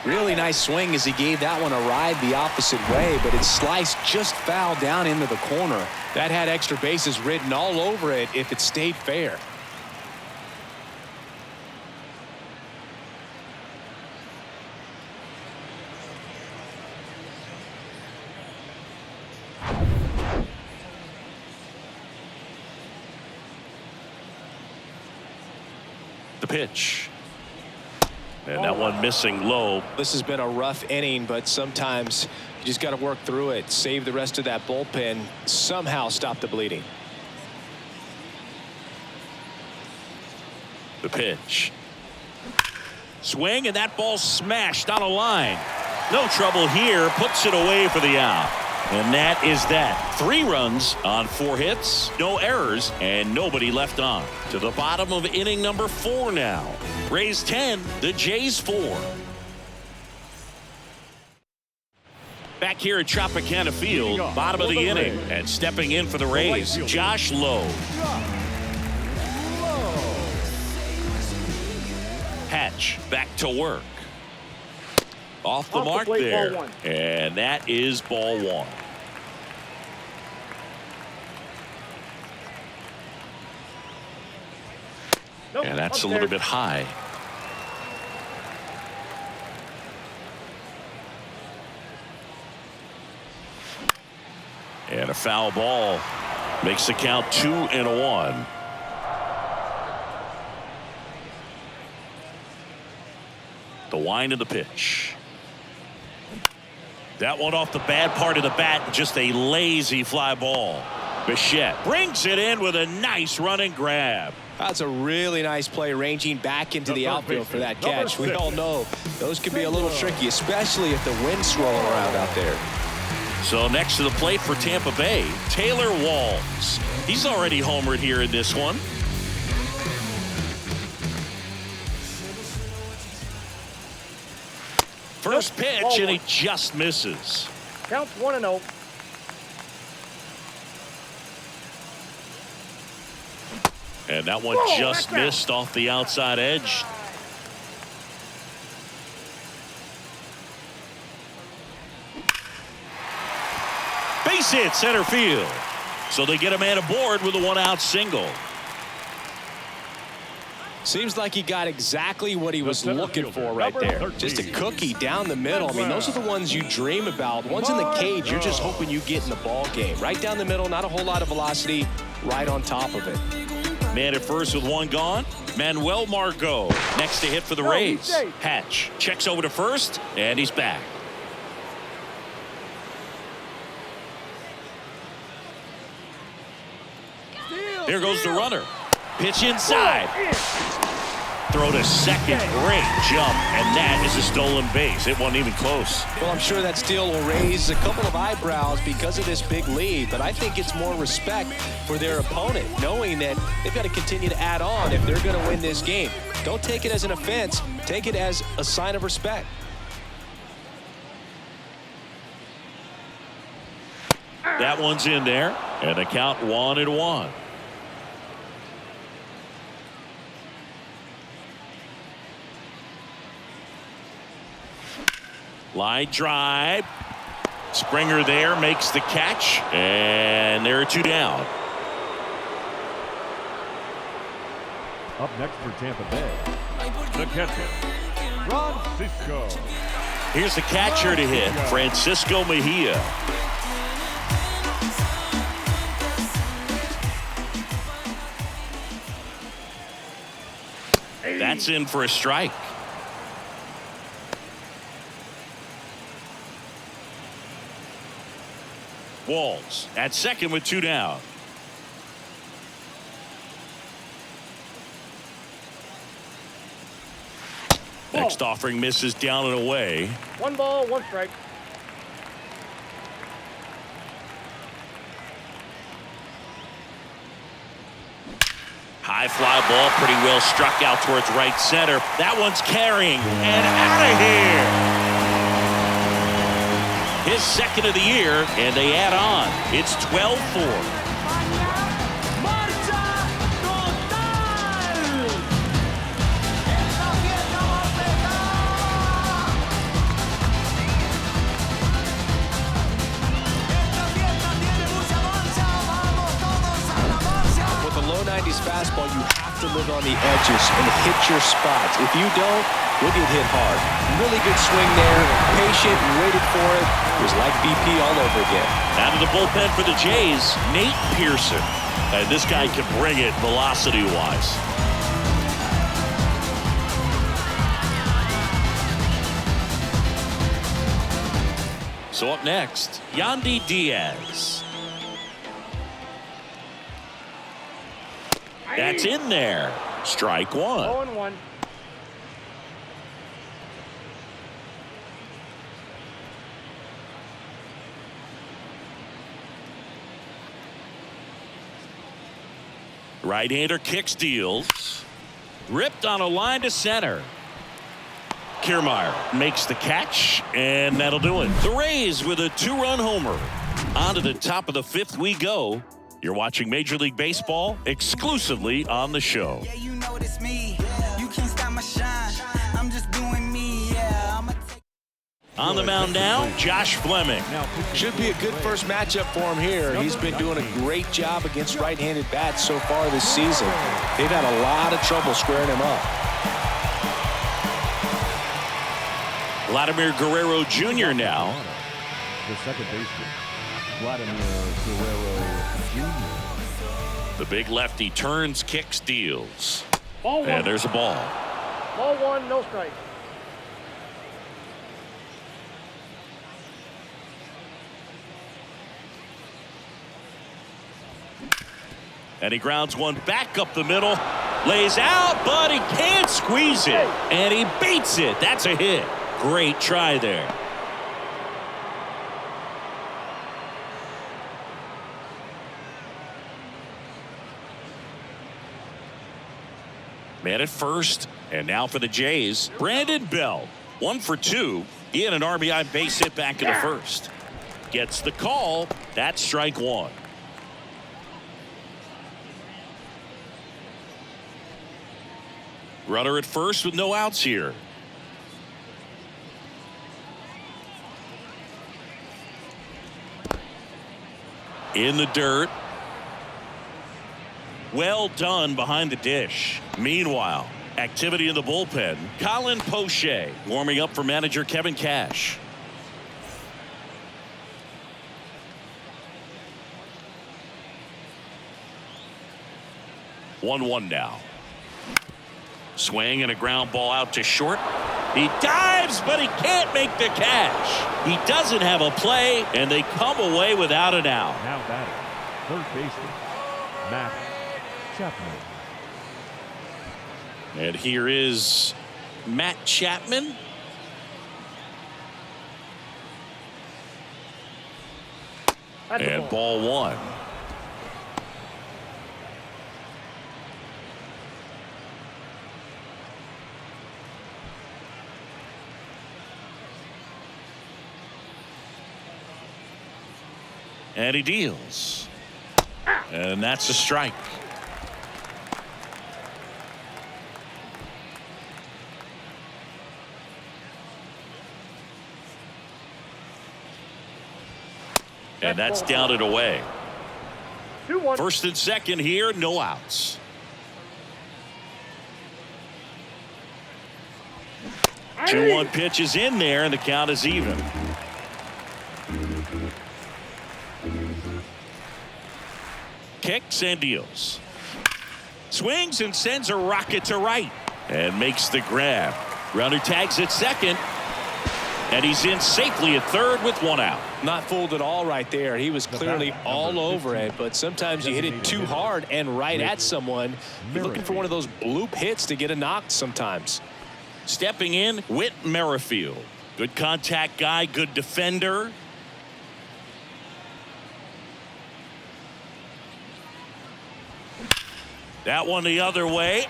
Really nice swing as he gave that one a ride the opposite way, but it sliced just foul down into the corner. That had extra bases written all over it if it stayed fair. The pitch. And that one missing low. This has been a rough inning, but sometimes you just got to work through it, save the rest of that bullpen, somehow stop the bleeding. The pitch. Swing, and that ball smashed on a line. No trouble here. Puts it away for the out. And that is that. 3 runs on 4 hits, no errors, and nobody left on. To the bottom of inning number 4 now. Rays 10, the Jays 4. Back here at Tropicana Field, bottom of the inning, and stepping in for the Rays, Josh Lowe. Hatch back to work. Off the mark there. And that is ball 1. And that's a little bit high. And a foul ball makes the count 2-1. The wind of the pitch. That one off the bad part of the bat, just a lazy fly ball. Bichette brings it in with a nice running grab. That's a really nice play, ranging back into the outfield for that catch. We all know those can be a little tricky, especially if the wind's swirling around out there. So next to the plate for Tampa Bay, Taylor Walls. He's already homered here in this one. First pitch, and he just misses. Counts 1-0. And that one just missed off the outside edge. Base hit center field. So they get a man aboard with a 1-out single. Seems like he got exactly what he was looking for right there. Just a cookie down the middle. I mean, those are the ones you dream about. Ones in the cage, you're just hoping you get in the ball game. Right down the middle, not a whole lot of velocity, right on top of it. Man at first with 1 gone. Manuel Margot next to hit for the Rays. Hatch checks over to first, and he's back. Here goes the runner. Pitch inside. Throw to second. Great jump, and that is a stolen base. It wasn't even close. Well, I'm sure that steal will raise a couple of eyebrows because of this big lead, but I think it's more respect for their opponent, knowing that they've got to continue to add on if they're going to win this game. Don't take it as an offense. Take it as a sign of respect. That one's in there, and the count 1-1. Line drive. Springer there makes the catch, and there are 2 down. Up next for Tampa Bay, the catcher, Francisco. Here's the catcher to hit, Francisco Mejia. That's in for a strike. Walls at second with 2 down. Next offering misses down and away. 1 ball, 1 strike. High fly ball, pretty well struck out towards right center. That one's carrying and out of here. His second of the year, and they add on. It's 12-4. With the low 90s fastball, you have to live on the edges and hit your spots. If you don't, you'll get hit hard. Really good swing there. Patient, waited for it. It was like BP all over again. Out of the bullpen for the Jays, Nate Pearson. And this guy can bring it velocity-wise. So up next, Yandy Diaz. That's in there. Strike one. 0-1. Right-hander kicks, deals. Ripped on a line to center. Kiermaier makes the catch, and that'll do it. The Rays with a 2-run homer. On to the top of the 5th we go. You're watching Major League Baseball exclusively on the show. Yeah, you know it's me. You can't stop my shine. I'm just doing me. Yeah, on the mound now, Josh Fleming. Should be a good first matchup for him here. He's been doing a great job against right-handed bats so far this season. They've had a lot of trouble squaring him up. Vladimir Guerrero Jr. now. The second baseman, Vladimir Guerrero Jr. The big lefty turns, kicks, deals. Ball 1. And there's a ball. Ball 1, no strike. And he grounds one back up the middle. Lays out, but he can't squeeze it. And he beats it. That's a hit. Great try there. Man at first, and now for the Jays, Brandon Bell. 1 for 2. He had an RBI base hit back in the first. Gets the call. That's strike one. Runner at first with no outs here. In the dirt. Well done behind the dish. Meanwhile, activity in the bullpen. Colin Poche warming up for manager Kevin Cash. One now. Swing and a ground ball out to short. He dives, but he can't make the catch. He doesn't have a play, and they come away without an out. Now batting, third baseman, Matt Chapman. And here is Matt Chapman. And ball 1. And he deals. And that's a strike. And that's down and away. 2-1. First and second here, no outs. Hey. 2-1 pitch is in there, and the count is even. Kicks and deals. Swings and sends a rocket to right. And makes the grab. Runner tags at second. And he's in safely at third with 1 out. Not fooled at all right there. He was clearly all over it, but sometimes you hit it too hard and right at someone. You're looking for one of those bloop hits to get a knock sometimes. Stepping in, Whit Merrifield. Good contact guy, good defender. That one the other way.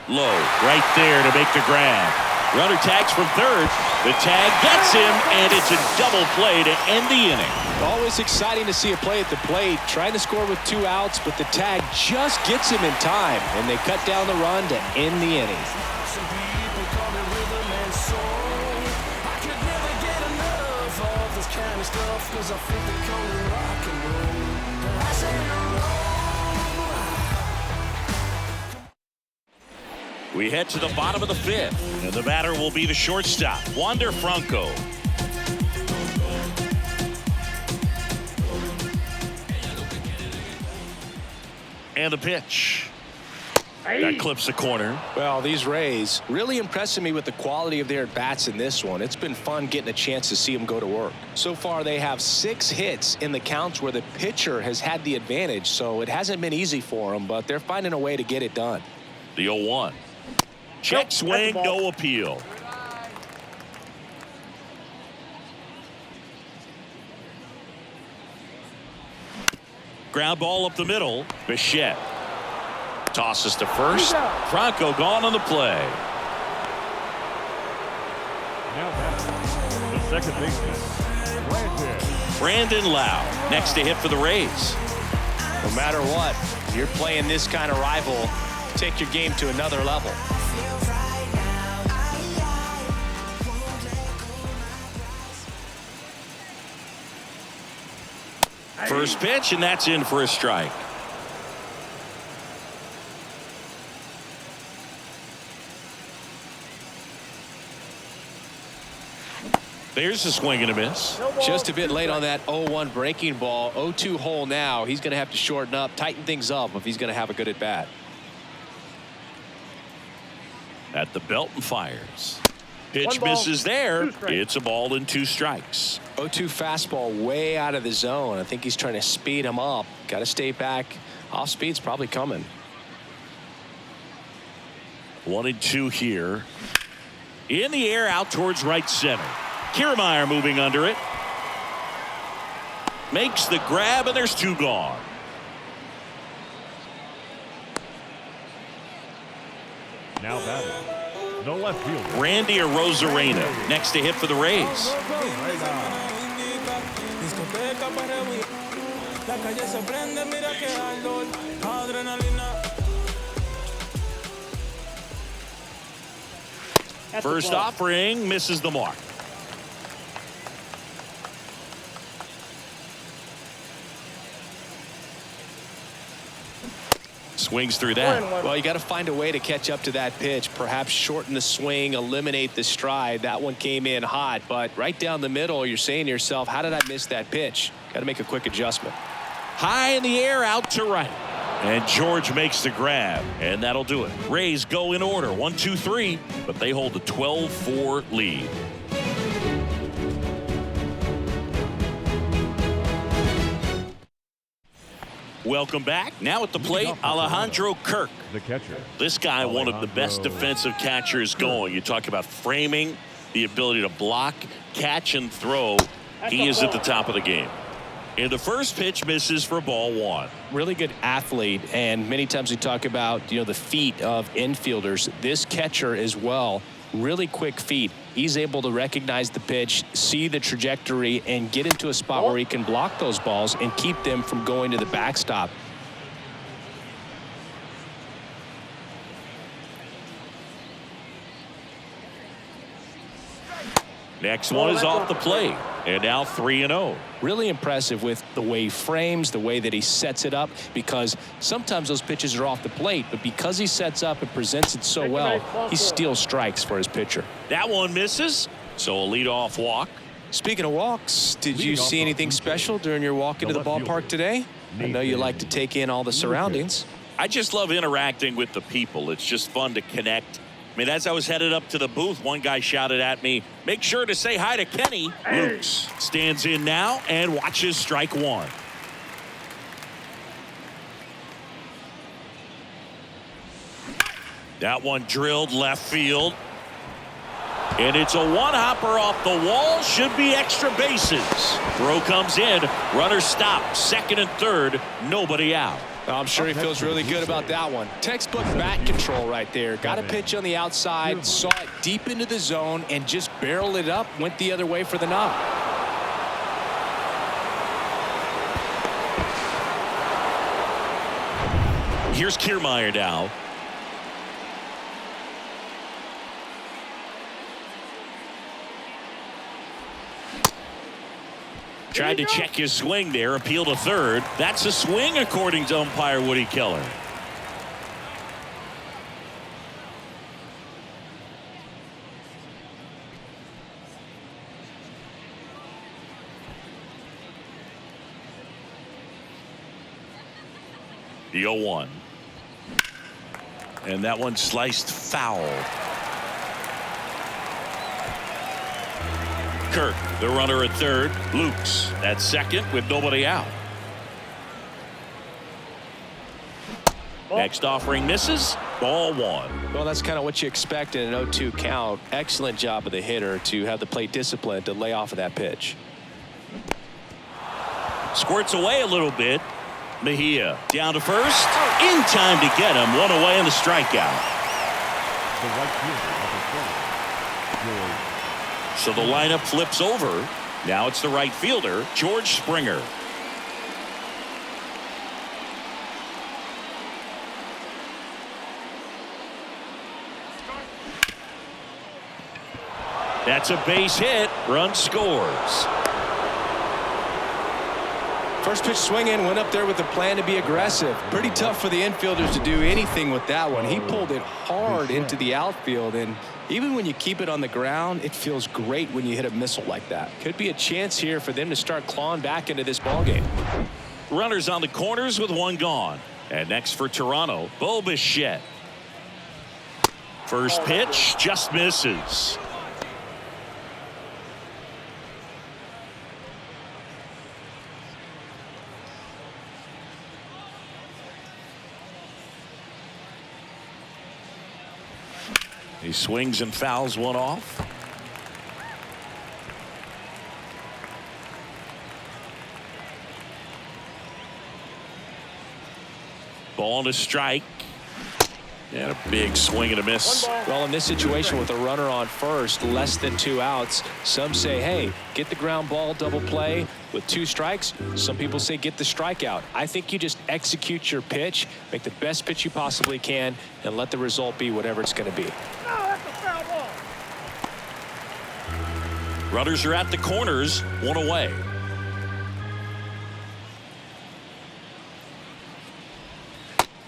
Low, right there to make the grab. Runner tags from third. The tag gets him, and it's a double play to end the inning. Always exciting to see a play at the plate. Trying to score with 2 outs, but the tag just gets him in time, and they cut down the run to end the inning. Some people call it rhythm and soul. I could never get enough of this kind of stuff, 'cause I think they call it rock and roll. But I say We head to the bottom of the 5th, and the batter will be the shortstop, Wander Franco. And the pitch. That clips the corner. Well, these Rays really impressing me with the quality of their at-bats in this one. It's been fun getting a chance to see them go to work. So far, they have 6 hits in the counts where the pitcher has had the advantage, so it hasn't been easy for them, but they're finding a way to get it done. The 0-1. Check swing, no appeal. Ground ball up the middle. Bichette tosses to first. Franco gone on the play. Now batting, the second baseman, Brandon Lau next to hit for the Rays. No matter what, you're playing this kind of rival, take your game to another level. First pitch, and that's in for a strike. There's a swing and a miss. Just a bit late on that 0-1 breaking ball. 0-2 hole now. He's going to have to shorten up, tighten things up if he's going to have a good at bat. At the belt and fires. Pitch misses there. It's a ball and 2 strikes. 0-2 fastball way out of the zone. I think he's trying to speed him up. Got to stay back. Off speed's probably coming. 1-2 here. In the air out towards right center. Kiermaier moving under it. Makes the grab, and there's 2 gone. now batting, the left fielder, Randy Arozarena next to hit for the Rays. First offering misses the mark. Swings through that. Well, you got to find a way to catch up to that pitch. Perhaps shorten the swing, eliminate the stride. That one came in hot, but right down the middle, you're saying to yourself, how did I miss that pitch? Got to make a quick adjustment. High in the air, out to right. And George makes the grab, and that'll do it. Rays go in order, 1-2-3, but they hold a 12-4 lead. Welcome back. Now at the plate, Alejandro Kirk. the catcher. This guy, one of the best defensive catchers going. You talk about framing, the ability to block, catch, and throw. He is at the top of the game. And the first pitch misses for ball 1. Really good athlete, and many times we talk about, the feet of infielders. This catcher as well, really quick feet. He's able to recognize the pitch, see the trajectory, and get into a spot where he can block those balls and keep them from going to the backstop. Next one is off the plate, and now 3-0. Really impressive with the way he frames, the way that he sets it up, because sometimes those pitches are off the plate, but because he sets up and presents it so well, he steals strikes for his pitcher. That one misses, so a leadoff walk. Speaking of walks, did you see anything special during your walk into the ballpark today? I know you like to take in all the surroundings. I just love interacting with the people. It's just fun to connect. I mean, as I was headed up to the booth, one guy shouted at me, "Make sure to say hi to Kenny." Luke's stands in now and watches strike 1. That one drilled left field. And it's a one-hopper off the wall. Should be extra bases. Throw comes in. Runner stops. Second and third. Nobody out. I'm sure he feels really good about that one. Textbook bat control right there. Got a pitch on the outside, saw it deep into the zone, and just barreled it up, went the other way for the knock. Here's Kiermaier now. Tried to check his swing there, appeal to third. That's a swing according to umpire Woody Keller. The 0-1. And that one sliced foul. Kirk, the runner at third. Lukes at second with nobody out. Next offering misses. Ball one. Well, that's kind of what you expect in an 0-2 count. Excellent job of the hitter to have the plate discipline to lay off of that pitch. Squirts away a little bit. Mejia down to first. In time to get him. One away on the strikeout. The right fielder, number 40, George. So the lineup flips over. Now it's the right fielder, George Springer. That's a base hit. Run scores. First pitch swing in, went up there with a plan to be aggressive. Pretty tough for the infielders to do anything with that one. He pulled it hard into the outfield, and even when you keep it on the ground, it feels great when you hit a missile like that. Could be a chance here for them to start clawing back into this ballgame. Runners on the corners with one gone. And next for Toronto, Bo Bichette. First pitch just misses. He swings and fouls one off. Ball to strike. And a big swing and a miss. Well, in this situation with a runner on first, less than 2 outs, some say, hey, get the ground ball, double play with 2 strikes. Some people say get the strikeout. I think you just execute your pitch, make the best pitch you possibly can, and let the result be whatever it's going to be. No, that's a foul ball. Runners are at the corners, one away.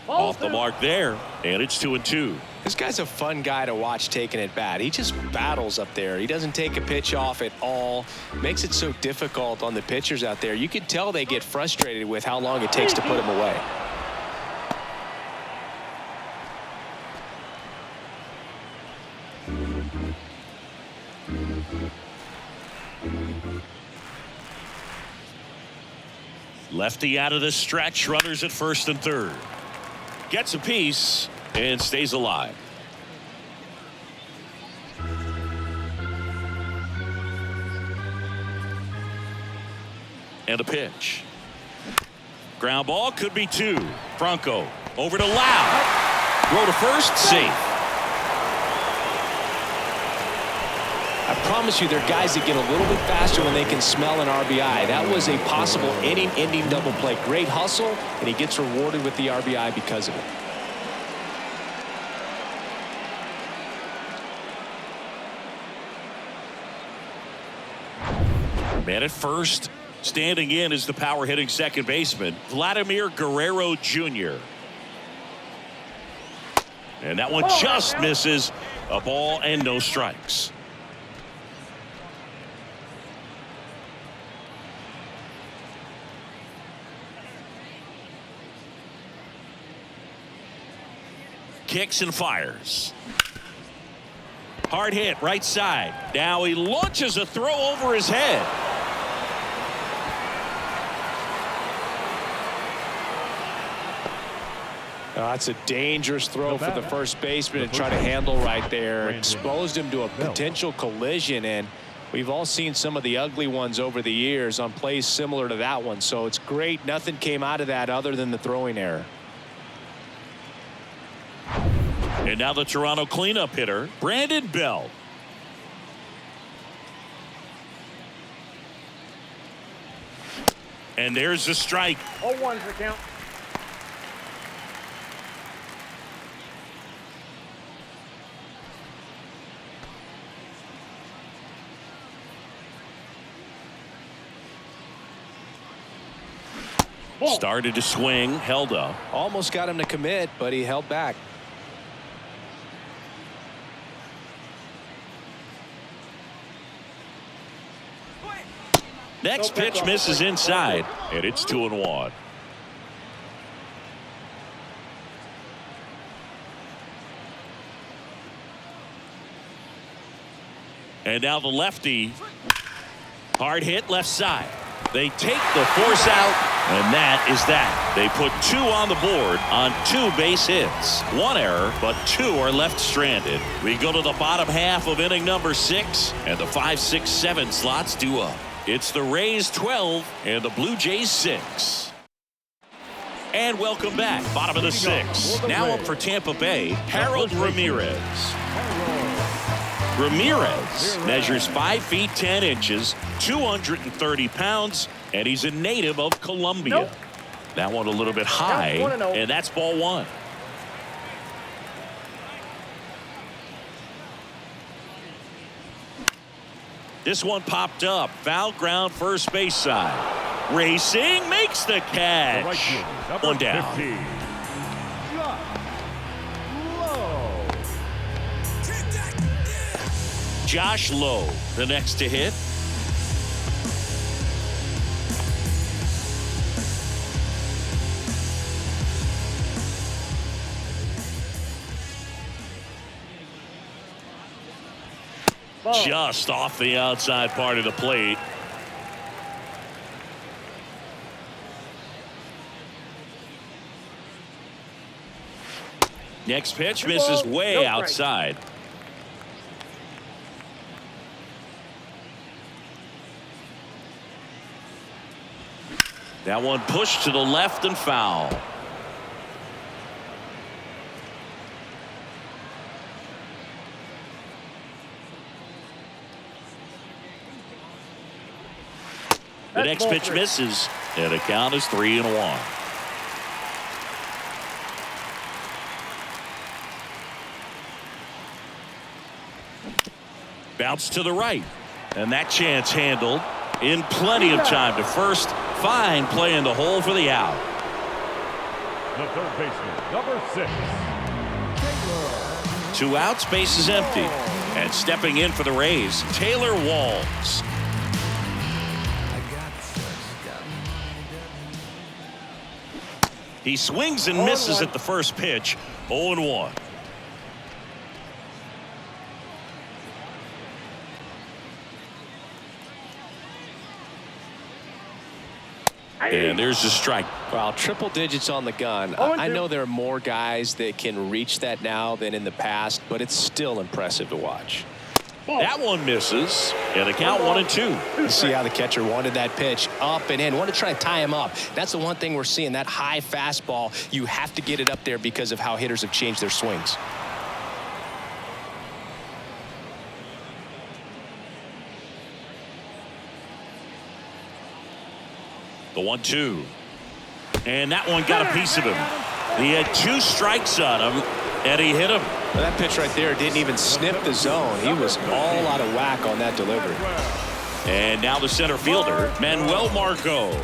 Off the mark there, and it's 2-2. This guy's a fun guy to watch taking at bat. He just battles up there. He doesn't take a pitch off at all. Makes it so difficult on the pitchers out there. You can tell they get frustrated with how long it takes to put him away. Lefty out of the stretch, runners at first and third. Gets a piece and stays alive. And a pitch. Ground ball, could be 2. Franco over to Lau. Throw to first, safe. I promise you, there are guys that get a little bit faster when they can smell an RBI. That was a possible inning-ending double play. Great hustle, and he gets rewarded with the RBI because of it. Man at first, standing in is the power-hitting second baseman, Vladimir Guerrero Jr. And that one just misses. A ball and no strikes. Kicks and fires. Hard hit right side. Now he launches a throw over his head. That's a dangerous throw for the first baseman to try to handle right there. Exposed him to a potential collision, and we've all seen some of the ugly ones over the years on plays similar to that one. So it's great nothing came out of that other than the throwing error. And now the Toronto cleanup hitter, Brandon Belt. And there's the strike. 0-1's the count. Started to swing, held up. Almost got him to commit, but he held back. Next pitch misses inside, and it's 2-1. And now the lefty. Hard hit left side. They take the force out, and that is that. They put 2 on the board on 2 base hits. 1 error, but 2 are left stranded. We go to the bottom half of inning number 6, and the 5, 6, 7 slots due up. It's the Rays 12 and the Blue Jays 6. And welcome back. Bottom of the 6th. Now up for Tampa Bay, Harold Ramirez. Ramirez measures 5 feet 10 inches, 230 pounds, and he's a native of Colombia. Nope. That one a little bit high, and that's ball 1. This one popped up. Foul ground first base side. Racing makes the catch. One down. 15. Josh Lowe, the next to hit. Ball. Just off the outside part of the plate. Next pitch misses way outside. That one pushed to the left and foul. The next pitch misses, and the count is 3-1. Bounce to the right, and that chance handled in plenty of time to first. Fine play in the hole for the out. The third baseman, number 6. 2 outs, base is empty. And stepping in for the Rays, Taylor Walls. He swings and misses at the first pitch. 0-1. And there's the strike. Well, triple digits on the gun. I know there are more guys that can reach that now than in the past, but it's still impressive to watch. That one misses, and the count 1-2. You see how the catcher wanted that pitch up and in, wanted to try to tie him up. That's the one thing we're seeing, that high fastball. You have to get it up there because of how hitters have changed their swings. The 1-2. And that one got a piece of him. He had 2 strikes on him, and he hit him. Well, that pitch right there didn't even sniff the zone. He was all out of whack on that delivery. And now the center fielder, Manuel Margot.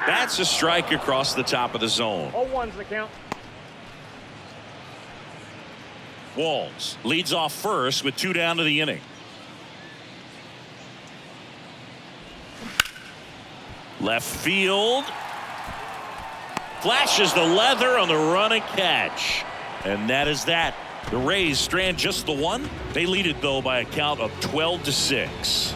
That's a strike across the top of the zone. 0-1's the count. Walls leads off first with 2 down to the inning. Left field. Flashes the leather on the run and catch. And that is that. The Rays strand just the 1. They lead it, though, by a count of 12-6.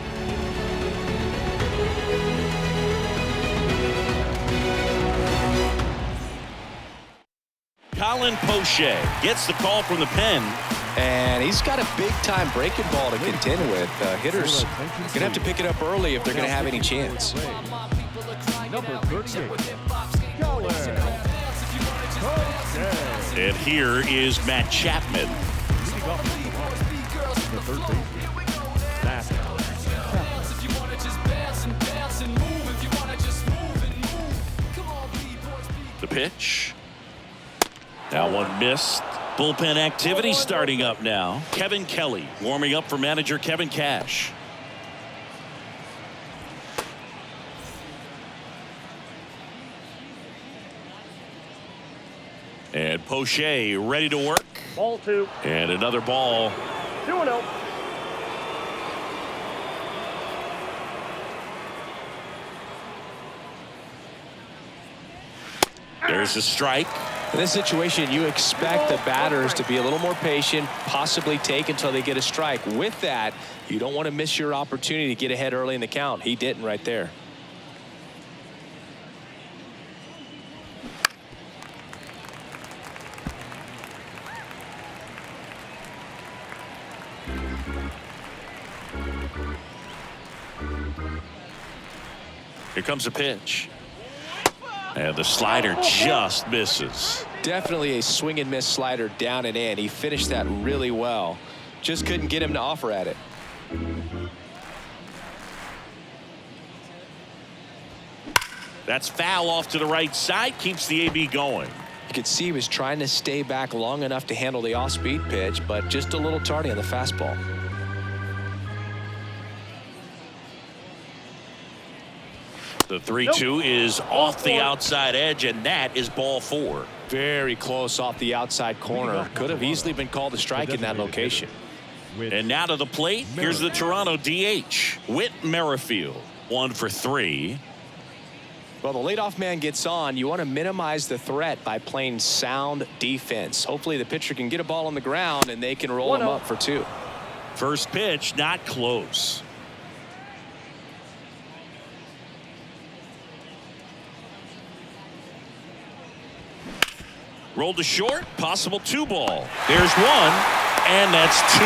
Colin Poche gets the call from the pen. And he's got a big-time breaking ball to contend with. Hitters going to have to pick it up early if they're going to have any chance. Number 38. And here is Matt Chapman. Leading off the third baseman, Matt The pitch. That one missed. Bullpen activity starting up now. Kevin Kelly warming up for manager Kevin Cash. And Poche ready to work. Ball 2. And another ball. 2-0. There's a strike. In this situation, you expect the batters to be a little more patient, possibly take until they get a strike. With that, you don't want to miss your opportunity to get ahead early in the count. He didn't right there. Here comes a pitch. And the slider just misses. Definitely a swing and miss slider down and in. He finished that really well. Just couldn't get him to offer at it. That's foul off to the right side. Keeps the AB going. You could see he was trying to stay back long enough to handle the off-speed pitch, but just a little tardy on the fastball. The 3-2 is off the outside edge, and that is ball 4. Very close off the outside corner. Could have easily been called a strike in that location. And now to the plate, here's the Toronto DH, Whit Merrifield. 1 for 3. Well, the leadoff man gets on. You want to minimize the threat by playing sound defense. Hopefully the pitcher can get a ball on the ground and they can roll him up for 2. First pitch, not close. Rolled to short, possible 2 ball. There's 1, and that's 2.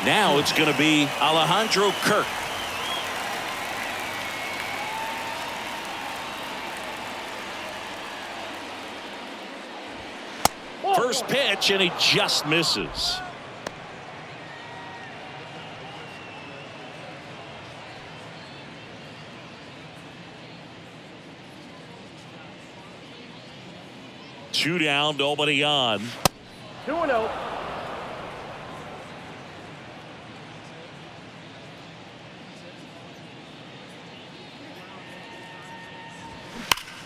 Now it's going to be Alejandro Kirk. First pitch, and he just misses. Two down, nobody on. 2-0.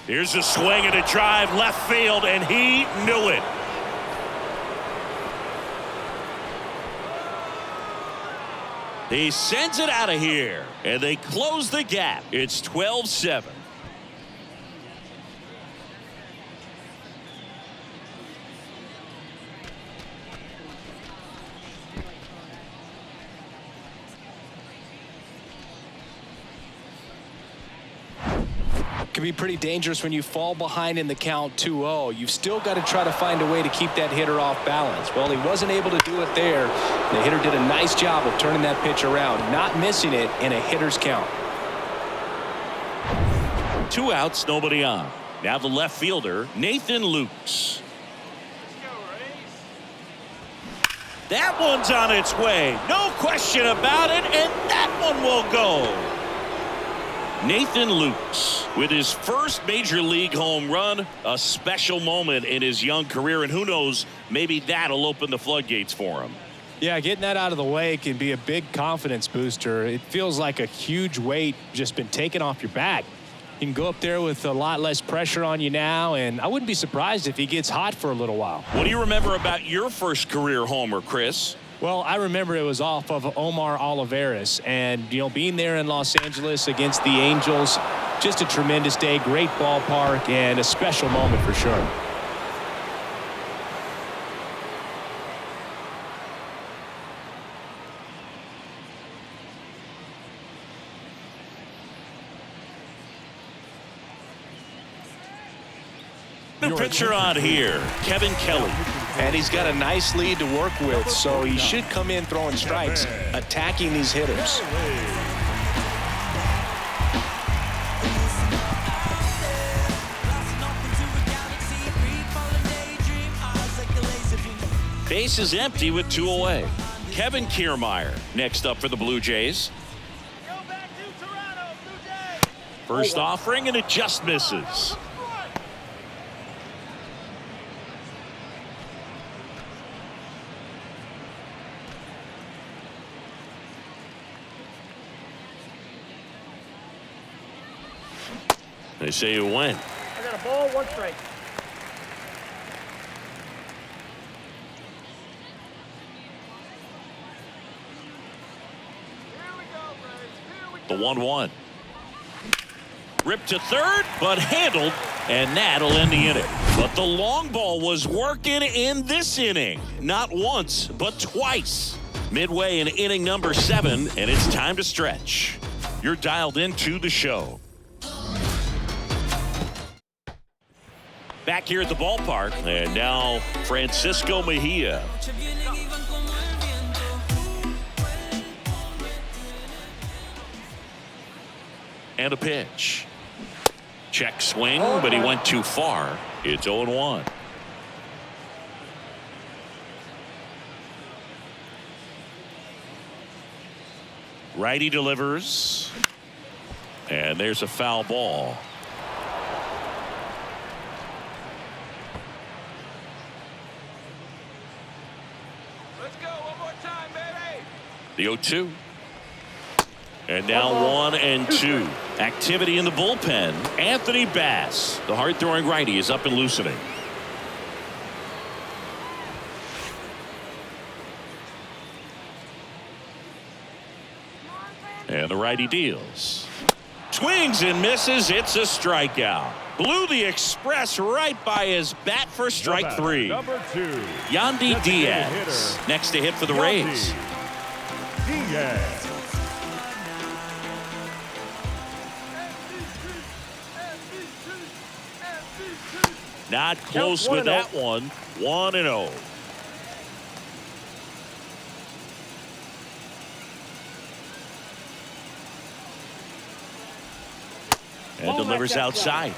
Here's a swing and a drive left field, and he knew it. He sends it out of here, and they close the gap. It's 12-7. Can be pretty dangerous when you fall behind in the count 2-0. You've still got to try to find a way to keep that hitter off balance. Well, he wasn't able to do it there. The hitter did a nice job of turning that pitch around, not missing it in a hitter's count. 2 outs, nobody on. Now the left fielder, Nathan Lukes. That one's on its way. No question about it, and that one will go. Nathan Lukes with his first major league home run, a special moment in his young career, and who knows, maybe that'll open the floodgates for him. Yeah, getting that out of the way can be a big confidence booster. It feels like a huge weight just been taken off your back. You can go up there with a lot less pressure on you now, and I wouldn't be surprised if he gets hot for a little while. What do you remember about your first career homer, Chris? Well, I remember it was off of Omar Olivares, and being there in Los Angeles against the Angels, just a tremendous day, great ballpark, and a special moment for sure. New pitcher on here, Kevin Kelly. And he's got a nice lead to work with, so he should come in throwing strikes, attacking these hitters. Base is empty with 2 away. Kevin Kiermaier next up for the Blue Jays. First offering, and it just misses. They say you win. I got a ball, 1 strike. The 1-1. Ripped to third, but handled, and that'll end the inning. But the long ball was working in this inning. Not once, but twice. Midway in inning number 7, and it's time to stretch. You're dialed into the show. Back here at the ballpark, and now Francisco Mejia. And a pitch. Check swing, but he went too far. It's 0-1. Righty delivers. And there's a foul ball. Let's go one more time, baby. The 0-2. And now 1-2. Activity in the bullpen. Anthony Bass, the hard-throwing righty, is up and loosening. And the righty deals. Swings and misses. It's a strikeout. Blew the express right by his bat for strike 3. Number 2. Yandy Diaz next to hit for the Rays. Diaz. Not close with that one. 1-0. And delivers outside.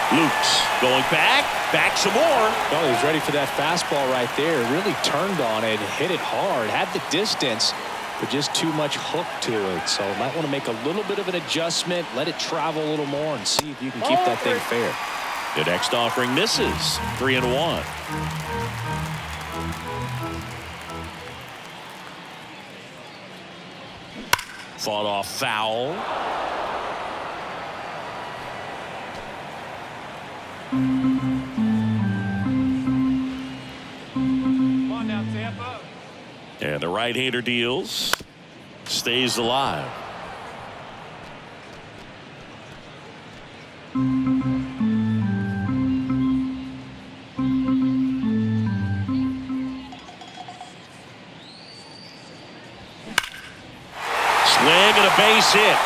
Lukes going back some more. Well, he was ready for that fastball right there. Really turned on it, hit it hard, had the distance, but just too much hook to it. So might want to make a little bit of an adjustment, let it travel a little more, and see if you can keep that thing fair. The next offering misses. 3-1. Fought off foul. Come on now, Tampa. And the right-hander deals. Stays alive. Swing and a base hit.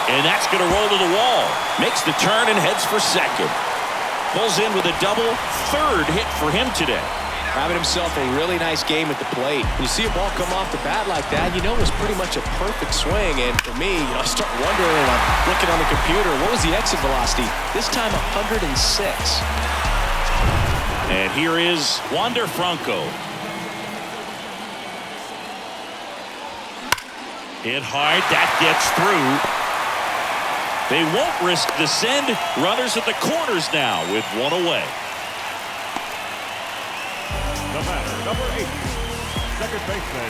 And that's going to roll to the wall. Makes the turn and heads for second. Pulls in with a double. Third hit for him today. Having himself a really nice game at the plate. When you see a ball come off the bat like that, you know it was pretty much a perfect swing. And for me, I start wondering, and I'm looking on the computer, what was the exit velocity? This time 106. And here is Wander Franco. Hit hard. That gets through. They won't risk the send. Runners at the corners now with one away. The batter, number 8. Second baseman.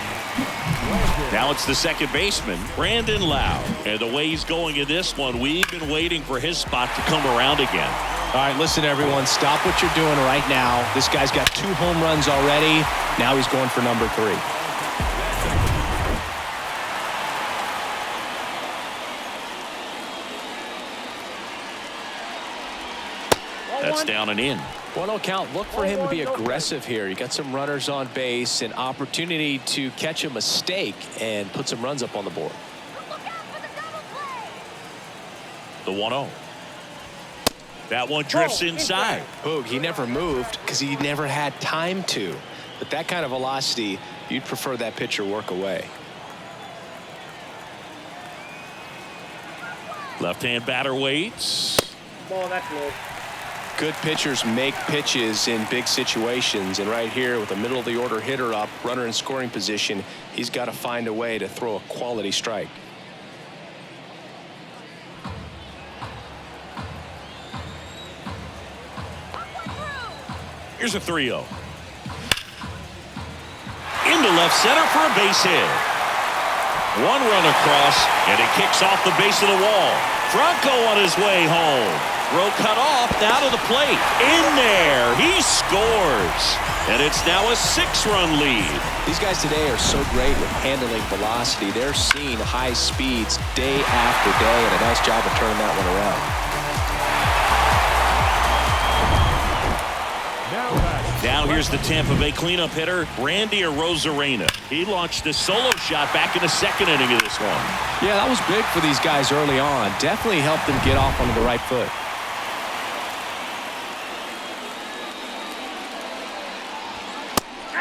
Now it's the second baseman, Brandon Lau. And the way he's going in this one, we've been waiting for his spot to come around again. All right, listen, everyone. Stop what you're doing right now. This guy's got 2 home runs already. Now he's going for number 3. That's down and in. 1-0 count. Look for him to be aggressive here. You got some runners on base, an opportunity to catch a mistake and put some runs up on the board. The 1-0. That one drifts inside. Boog, he never moved because he never had time to. But that kind of velocity, you'd prefer that pitcher work away. Left-hand batter waits. Ball, that's low. Good pitchers make pitches in big situations, and right here with a middle of the order hitter up, runner in scoring position, he's got to find a way to throw a quality strike. Here's a 3-0. Into left center for a base hit. One run across, and it kicks off the base of the wall. Franco on his way home. Throw cut off, now to the plate. In there, he scores. And it's now a 6-run lead. These guys today are so great with handling velocity. They're seeing high speeds day after day, and a nice job of turning that one around. Now here's the Tampa Bay cleanup hitter, Randy Arozarena. He launched a solo shot back in the second inning of this one. Yeah, that was big for these guys early on. Definitely helped them get off onto the right foot.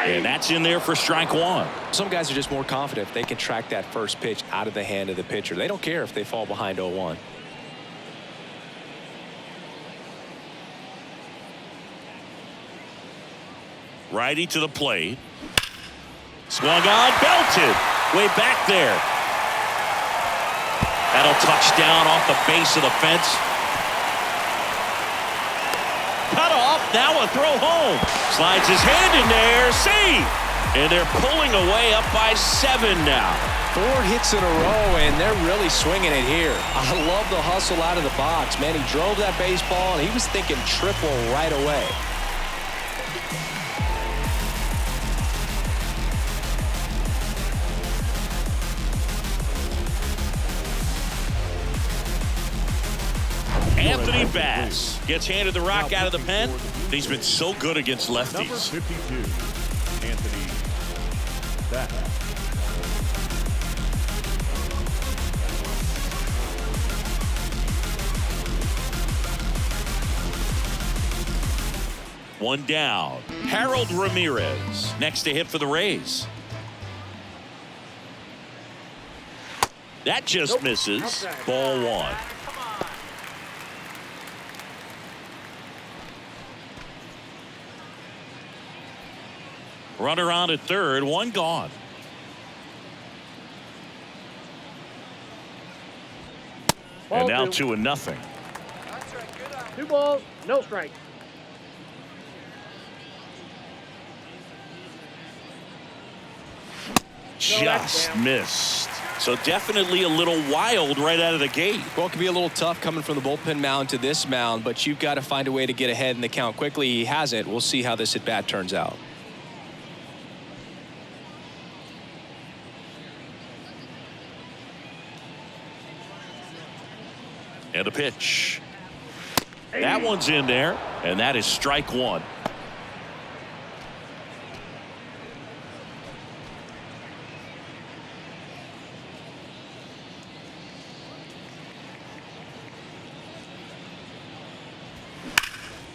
And that's in there for strike one. Some guys are just more confident if they can track that first pitch out of the hand of the pitcher. They don't care if they fall behind 0-1. Righty to the plate. Swung on, belted. Way back there. That'll touch down off the base of the fence. Cut off, now a throw home. Slides his hand in there, save. And they're pulling away up by 7 now. 4 hits in a row, and they're really swinging it here. I love the hustle out of the box. Man, he drove that baseball, and he was thinking triple right away. Anthony Bass gets handed the rock out of the pen. He's been so good against lefties. Number 52, Anthony Bass. One down. Harold Ramirez next to hit for the Rays. That just misses. Ball 1. Runner on at third, 1 gone. And now 2-0. 2 balls, no strike. Just missed. So definitely a little wild right out of the gate. Well, it can be a little tough coming from the bullpen mound to this mound, but you've got to find a way to get ahead in the count quickly. He hasn't. We'll see how this at bat turns out. And a pitch. That one's in there, and that is strike 1.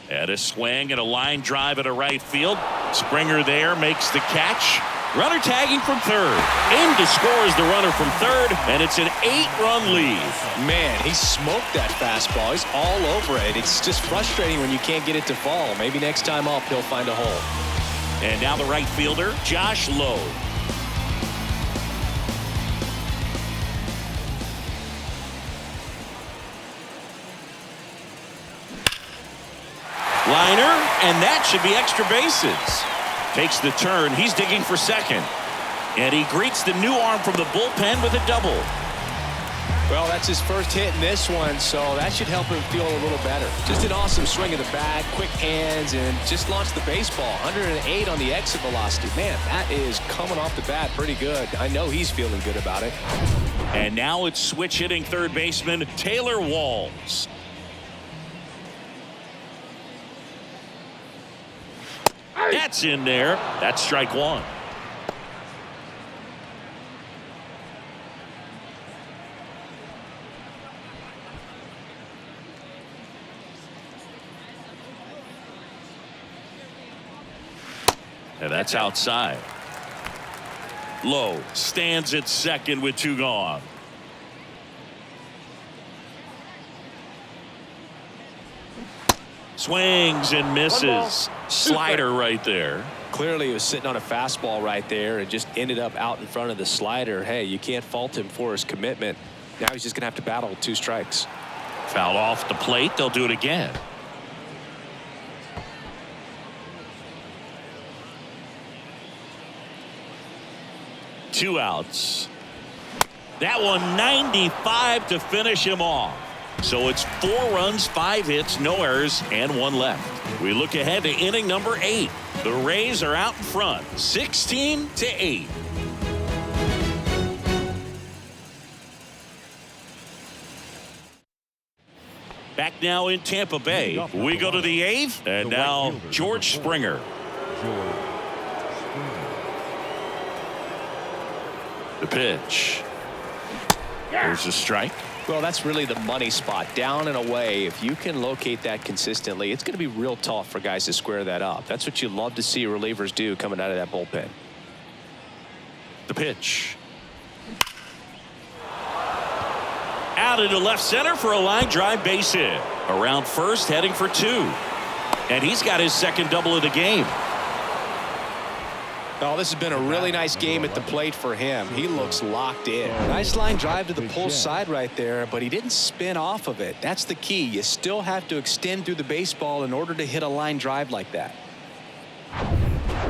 And a swing and a line drive at a right field. Springer there makes the catch. Runner tagging from third. In to score is the runner from third, and it's an 8-run lead. Man, he smoked that fastball. He's all over it. It's just frustrating when you can't get it to fall. Maybe next time up he'll find a hole. And now the right fielder, Josh Lowe. Liner, and that should be extra bases. Takes the turn. He's digging for second. And he greets the new arm from the bullpen with a double. Well, that's his first hit in this one, so that should help him feel a little better. Just an awesome swing of the bat, quick hands, and just launched the baseball. 108 on the exit velocity. Man, that is coming off the bat pretty good. I know he's feeling good about it. And now it's switch hitting third baseman Taylor Walls. That's in there. That's strike 1. And that's outside. Lowe stands at second with 2 gone. Swings and misses. Slider right there. Clearly he was sitting on a fastball right there and just ended up out in front of the slider. Hey, you can't fault him for his commitment. Now he's just going to have to battle with 2 strikes. Foul off the plate. They'll do it again. Two outs. That one 95 to finish him off. So it's 4 runs, 5 hits, no errors, and 1 left. We look ahead to inning number 8. The Rays are out in front, 16-8. Back now in Tampa Bay. We go to the 8th, and now George Springer. The pitch. There's a strike. Well, that's really the money spot, down and away. If you can locate that consistently, it's going to be real tough for guys to square that up. That's what you love to see relievers do coming out of that bullpen. The pitch. Out into left center for a line drive base hit. Around first, heading for 2. And he's got his second double of the game. Oh, this has been a really nice game at the plate for him. He looks locked in. Nice line drive to the pull side right there, but he didn't spin off of it. That's the key. You still have to extend through the baseball in order to hit a line drive like that.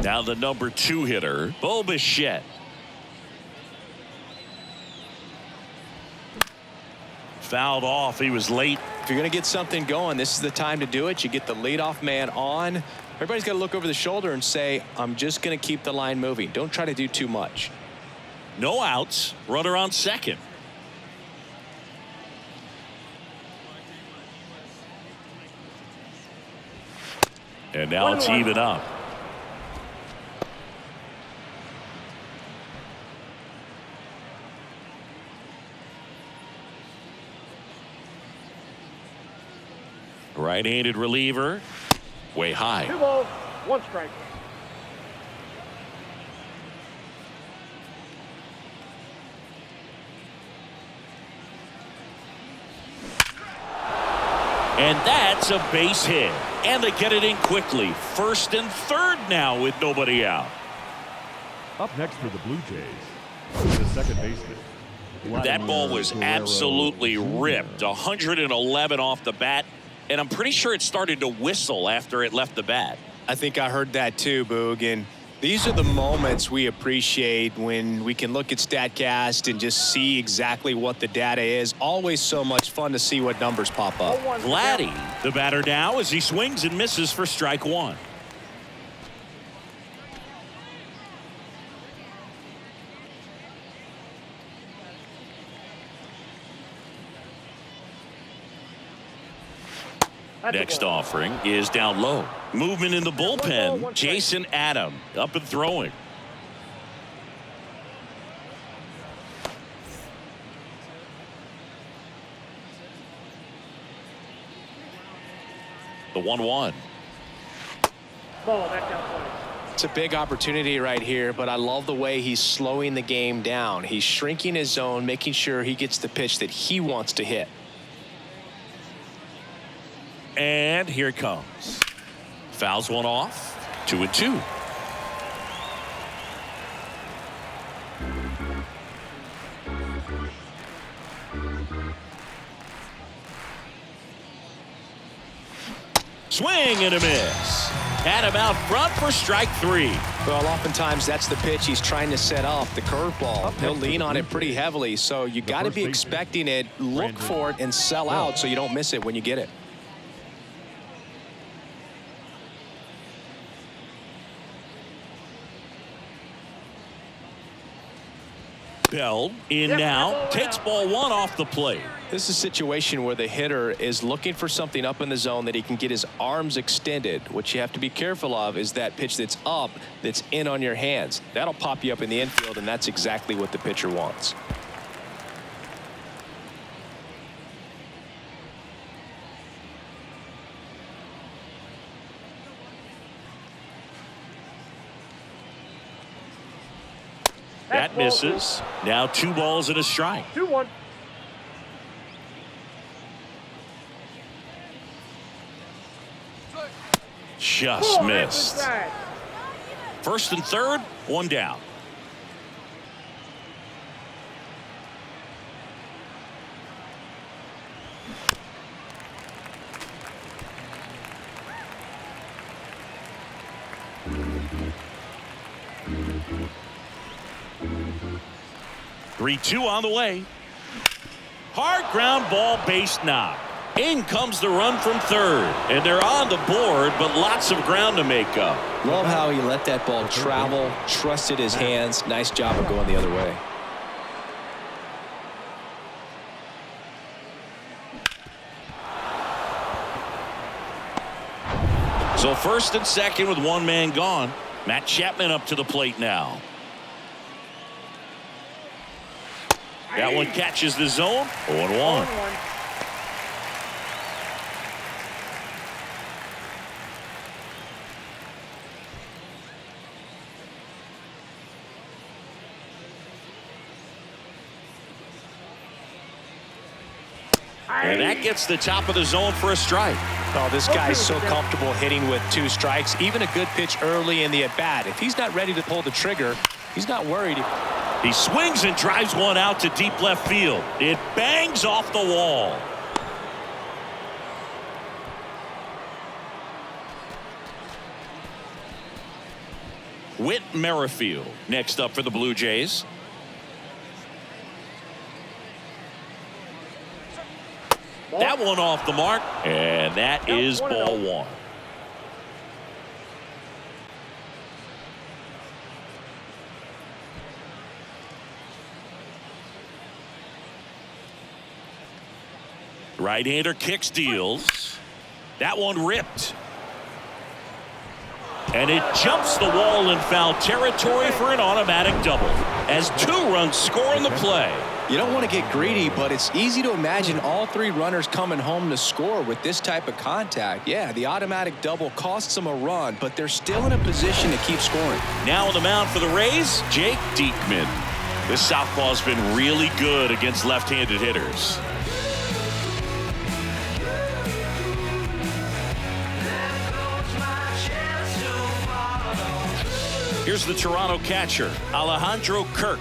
Now the number 2 hitter, Bo Bichette. Fouled off. He was late. If you're going to get something going, this is the time to do it. You get the leadoff man on. Everybody's got to look over the shoulder and say, I'm just going to keep the line moving. Don't try to do too much. No outs. Runner on second. And now it's even up. Right-handed reliever. Way high. 2 balls, 1 strike. And that's a base hit. And they get it in quickly. First and third now with nobody out. Up next for the Blue Jays, the second baseman. That ball was absolutely ripped. 111 off the bat. And I'm pretty sure it started to whistle after it left the bat. I think I heard that too, Boog. And these are the moments we appreciate when we can look at StatCast and just see exactly what the data is. Always so much fun to see what numbers pop up. Vladdy, the batter now, as he swings and misses for strike 1. Next offering is down low. Movement in the bullpen. Jason Adam up and throwing. The 1-1. Ball, back down 20. It's a big opportunity right here, but I love the way he's slowing the game down. He's shrinking his zone, making sure he gets the pitch that he wants to hit. And here it comes. Fouls one off. 2-2. Swing and a miss. Had him out front for strike 3. Well, oftentimes that's the pitch he's trying to set up, the curveball. He'll lean on it pretty heavily, so you got to be expecting it, look for it, and sell out so you don't miss it when you get it. Bell in now, takes ball 1 off the plate. This is a situation where the hitter is looking for something up in the zone that he can get his arms extended. What you have to be careful of is that pitch that's up, that's in on your hands. That'll pop you up in the infield, and that's exactly what the pitcher wants. That misses. Now 2 balls and a strike. 2-1. Just missed. First and third, 1 down. Three-two on the way. Hard ground ball, base knock. In comes the run from third. And they're on the board, but lots of ground to make up. Love how he let that ball travel, trusted his hands. Nice job of going the other way. So first and second with one man gone. Matt Chapman up to the plate now. That one catches the zone. 0-1. And that gets the top of the zone for a strike. Oh, this guy's so comfortable hitting with 2 strikes. Even a good pitch early in the at-bat. If he's not ready to pull the trigger, he's not worried. He swings and drives one out to deep left field. It bangs off the wall. Whit Merrifield next up for the Blue Jays. That one off the mark, and that is ball 1. Right-hander kicks, deals. That one ripped. And it jumps the wall in foul territory for an automatic double as 2 runs score in the play. You don't want to get greedy, but it's easy to imagine all 3 runners coming home to score with this type of contact. Yeah, the automatic double costs them a run, but they're still in a position to keep scoring. Now on the mound for the Rays, Jake Diekman. This southpaw's been really good against left-handed hitters. Here's the Toronto catcher, Alejandro Kirk.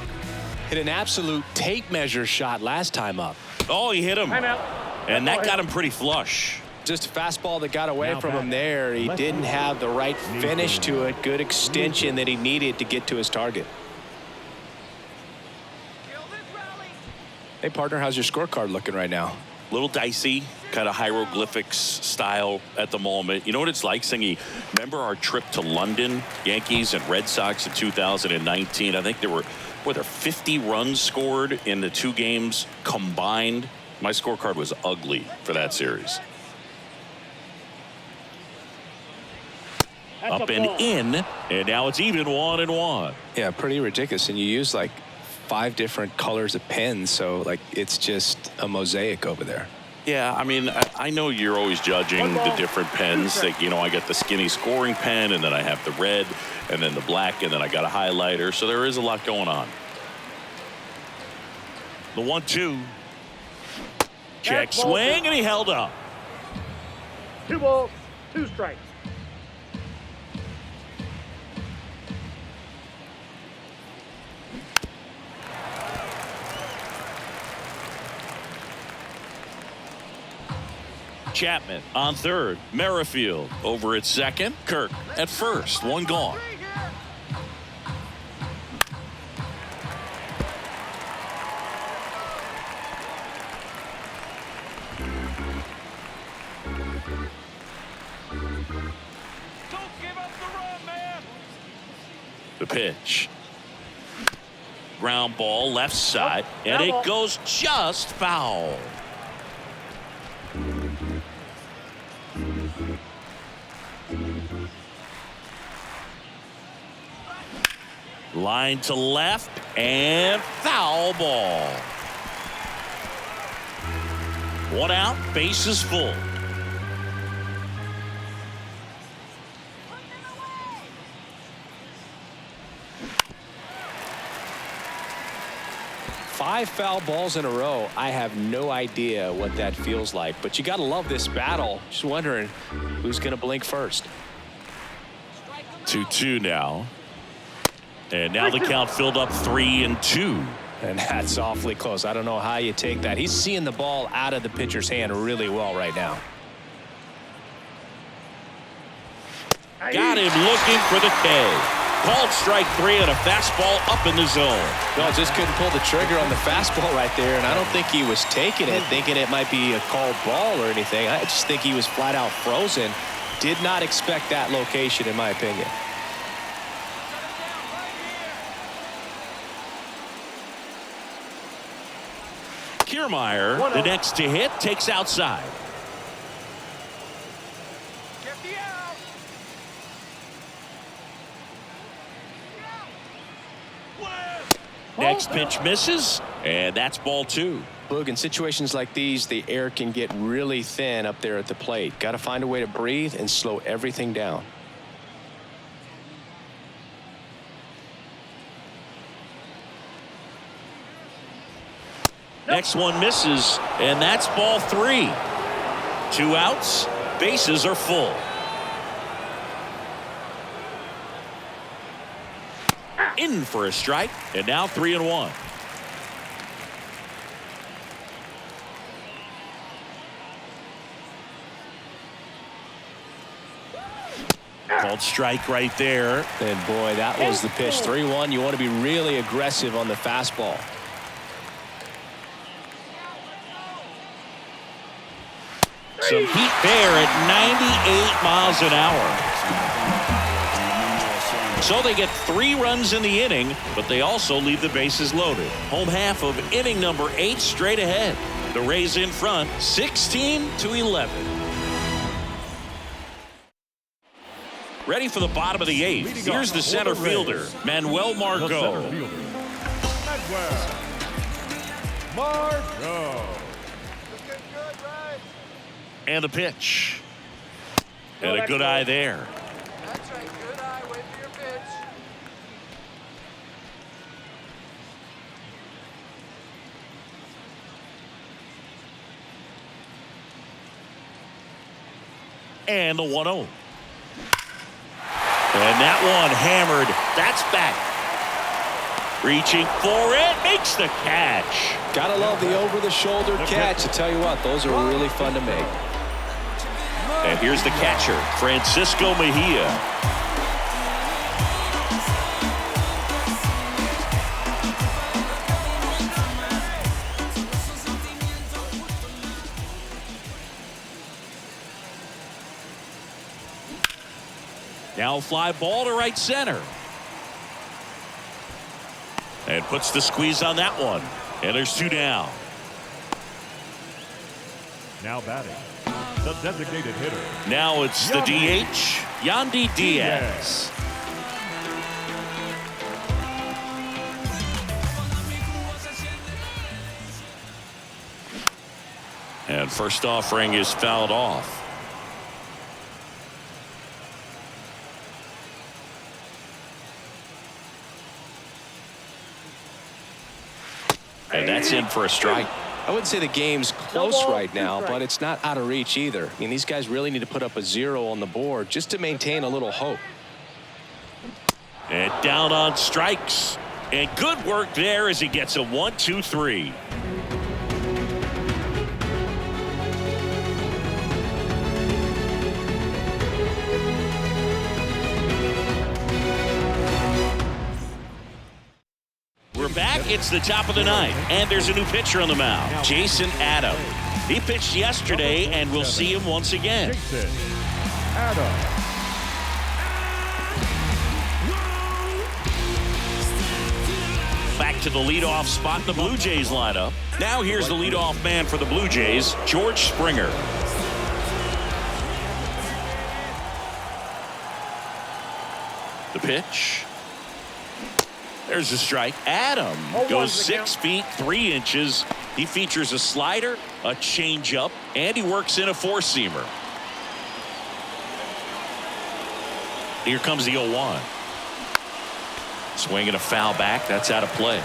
Hit an absolute tape measure shot last time up. Oh, he hit him. And that got him pretty flush. Just a fastball that got away from him there. He didn't have the right finish to it. Good extension that he needed to get to his target. Hey, partner, how's your scorecard looking right now? A little dicey, kind of hieroglyphics style at the moment. You know what it's like, Singy? Remember our trip to London, Yankees and Red Sox in 2019? I think there were 50 runs scored in the 2 games combined. My scorecard was ugly for that series. Up and in, and now it's even 1-1. Yeah, pretty ridiculous. And you use like 5 different colors of pens, so like it's just a mosaic over there. Yeah, I mean, I know you're always judging the different pens. Like, you know, I got the skinny scoring pen, and then I have the red, and then the black, and then I got a highlighter. So there is a lot going on. The 1-2. Check swing, and he held up. 2 balls, 2 strikes. Chapman on third. Merrifield over at second. Kirk at first. 1 gone. The pitch. Ground ball left side, and it goes just foul. Line to left and foul ball. 1 out, bases full. Five foul balls in a row. I have no idea what that feels like, but you got to love this battle. Just wondering who's going to blink first. 2-2 now. And now the count filled up 3-2. And that's awfully close. I don't know how you take that. He's seeing the ball out of the pitcher's hand really well right now. Got him looking for the K. Called strike 3 and a fastball up in the zone. Well, just couldn't pull the trigger on the fastball right there, and I don't think he was taking it, thinking it might be a called ball or anything. I just think he was flat out frozen. Did not expect that location, in my opinion. Kiermaier, the next to hit, takes outside. Next pitch misses, and that's ball 2. Boog, in situations like these, the air can get really thin up there at the plate. Got to find a way to breathe and slow everything down. Next one misses, and that's ball 3. 2 outs, bases are full. In for a strike, and now 3-1. Called strike right there. And boy, that was the pitch. 3-1. You want to be really aggressive on the fastball. Some heat there at 98 miles an hour. So they get 3 runs in the inning, but they also leave the bases loaded. Home half of inning number 8 straight ahead. The Rays in front, 16-11. Ready for the bottom of the 8th. Here's the center fielder, Manuel Margot. And the pitch. And a good eye there. That's right, good eye. Wait for your pitch. And the 1-0. And that one hammered. That's back. Reaching for it. Makes the catch. Gotta love the over-the-shoulder catch. I tell you what, those are really fun to make. And here's the catcher, Francisco Mejia. Now fly ball to right center. And puts the squeeze on that one. And there's 2 down. Now batting, the designated hitter. Now it's the DH, Yandy Diaz. And first offering is fouled off. And that's in for a strike. I wouldn't say the game's close right now, but it's not out of reach either. I mean, these guys really need to put up a 0 on the board just to maintain a little hope. And down on strikes. And good work there as he gets a 1-2-3. We're back. It's the top of the 9th, and there's a new pitcher on the mound, Jason Adam. He pitched yesterday, and we'll see him once again. Jason Adam. Back to the leadoff spot in the Blue Jays lineup. Now here's the leadoff man for the Blue Jays, George Springer. The pitch. There's a strike. Adam goes 6 feet 3 inches. He features a slider, a changeup, and he works in a 4-seamer. Here comes the 0-1. Swinging a foul back. That's out of play.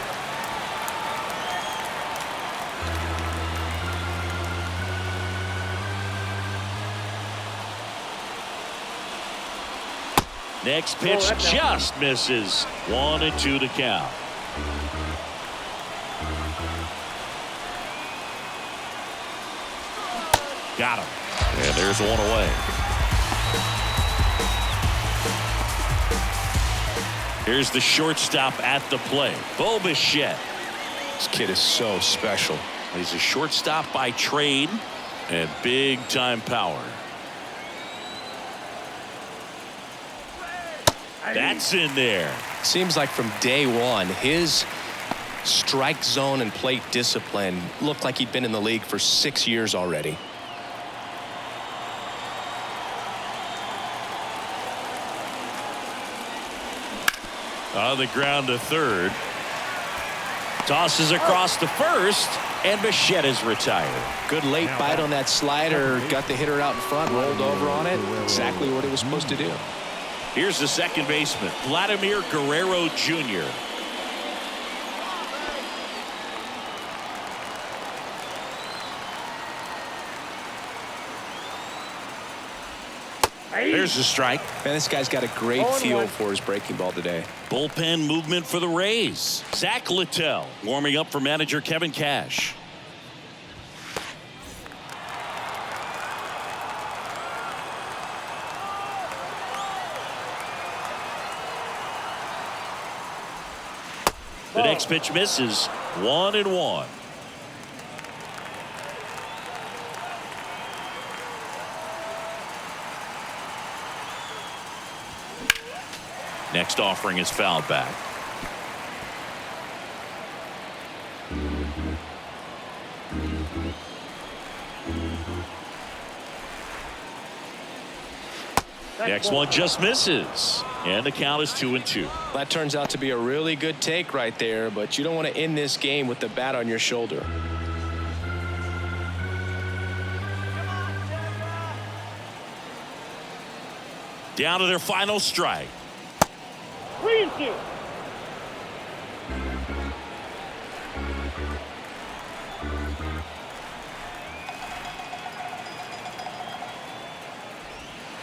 Next pitch just misses. 1-2 to count. Got him. And there's one away. Here's the shortstop at the plate, Bo Bichette. This kid is so special. He's a shortstop by trade and big time power. That's in there. Seems like from day one, his strike zone and plate discipline looked like he'd been in the league for 6 years already. On the ground to third. Tosses across to first, and Bichette is retired. Good late bite on that slider. Got the hitter out in front, rolled over on it. Exactly what it was supposed to do. Here's the second baseman, Vladimir Guerrero Jr. There's the strike. Man, this guy's got a great feel for his breaking ball today. Bullpen movement for the Rays. Zach Littell warming up for manager Kevin Cash. The next pitch misses. 1-1. Next offering is fouled back. Next one just misses, and the count is 2-2. That turns out to be a really good take right there, but you don't want to end this game with the bat on your shoulder. Down to their final strike. 3-2.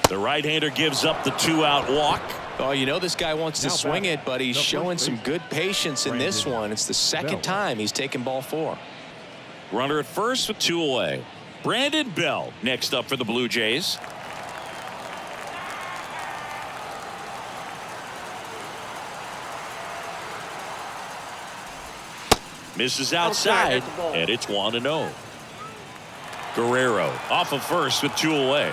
The right-hander gives up the 2-out walk. Oh, you know this guy wants to swing it, but he's showing some good patience in this one. It's the second time he's taken ball 4. Runner at first with 2 away. Brandon Bell next up for the Blue Jays. Misses outside, and it's 1-0. Guerrero off of first with 2 away.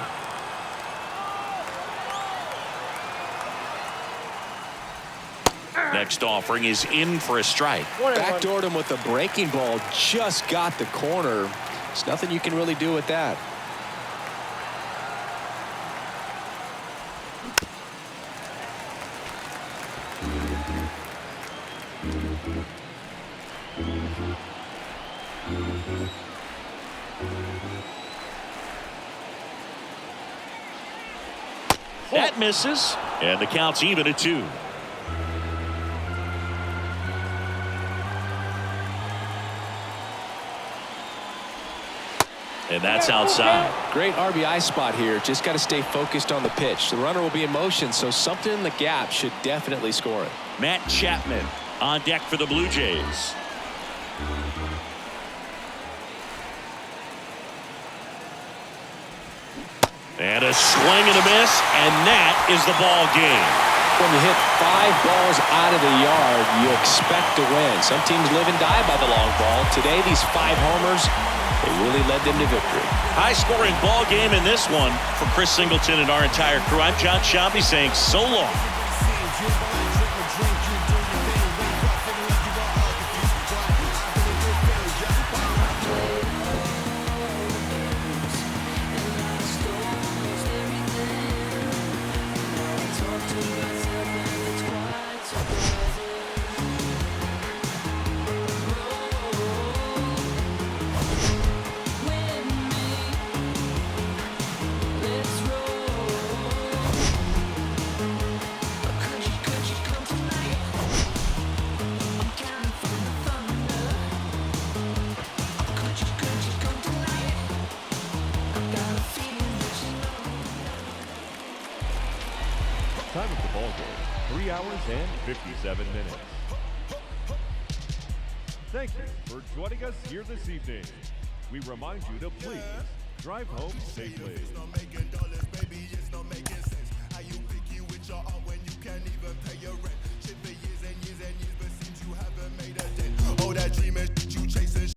Next offering is in for a strike. Backdoored him with the breaking ball. Just got the corner. There's nothing you can really do with that. That misses, and the count's even at 2. And that's outside. Great RBI spot here. Just got to stay focused on the pitch. The runner will be in motion, so something in the gap should definitely score it. Matt Chapman on deck for the Blue Jays. And a swing and a miss, and that is the ball game. When you hit 5 balls out of the yard, you expect to win. Some teams live and die by the long ball. Today, these 5 homers, they really led them to victory. High-scoring ball game in this one. For Chris Singleton and our entire crew, I'm John Shambi saying so long. Time of the ball game, 3 hours and 57 minutes. Thank you for joining us here this evening. We remind you to please drive home safely.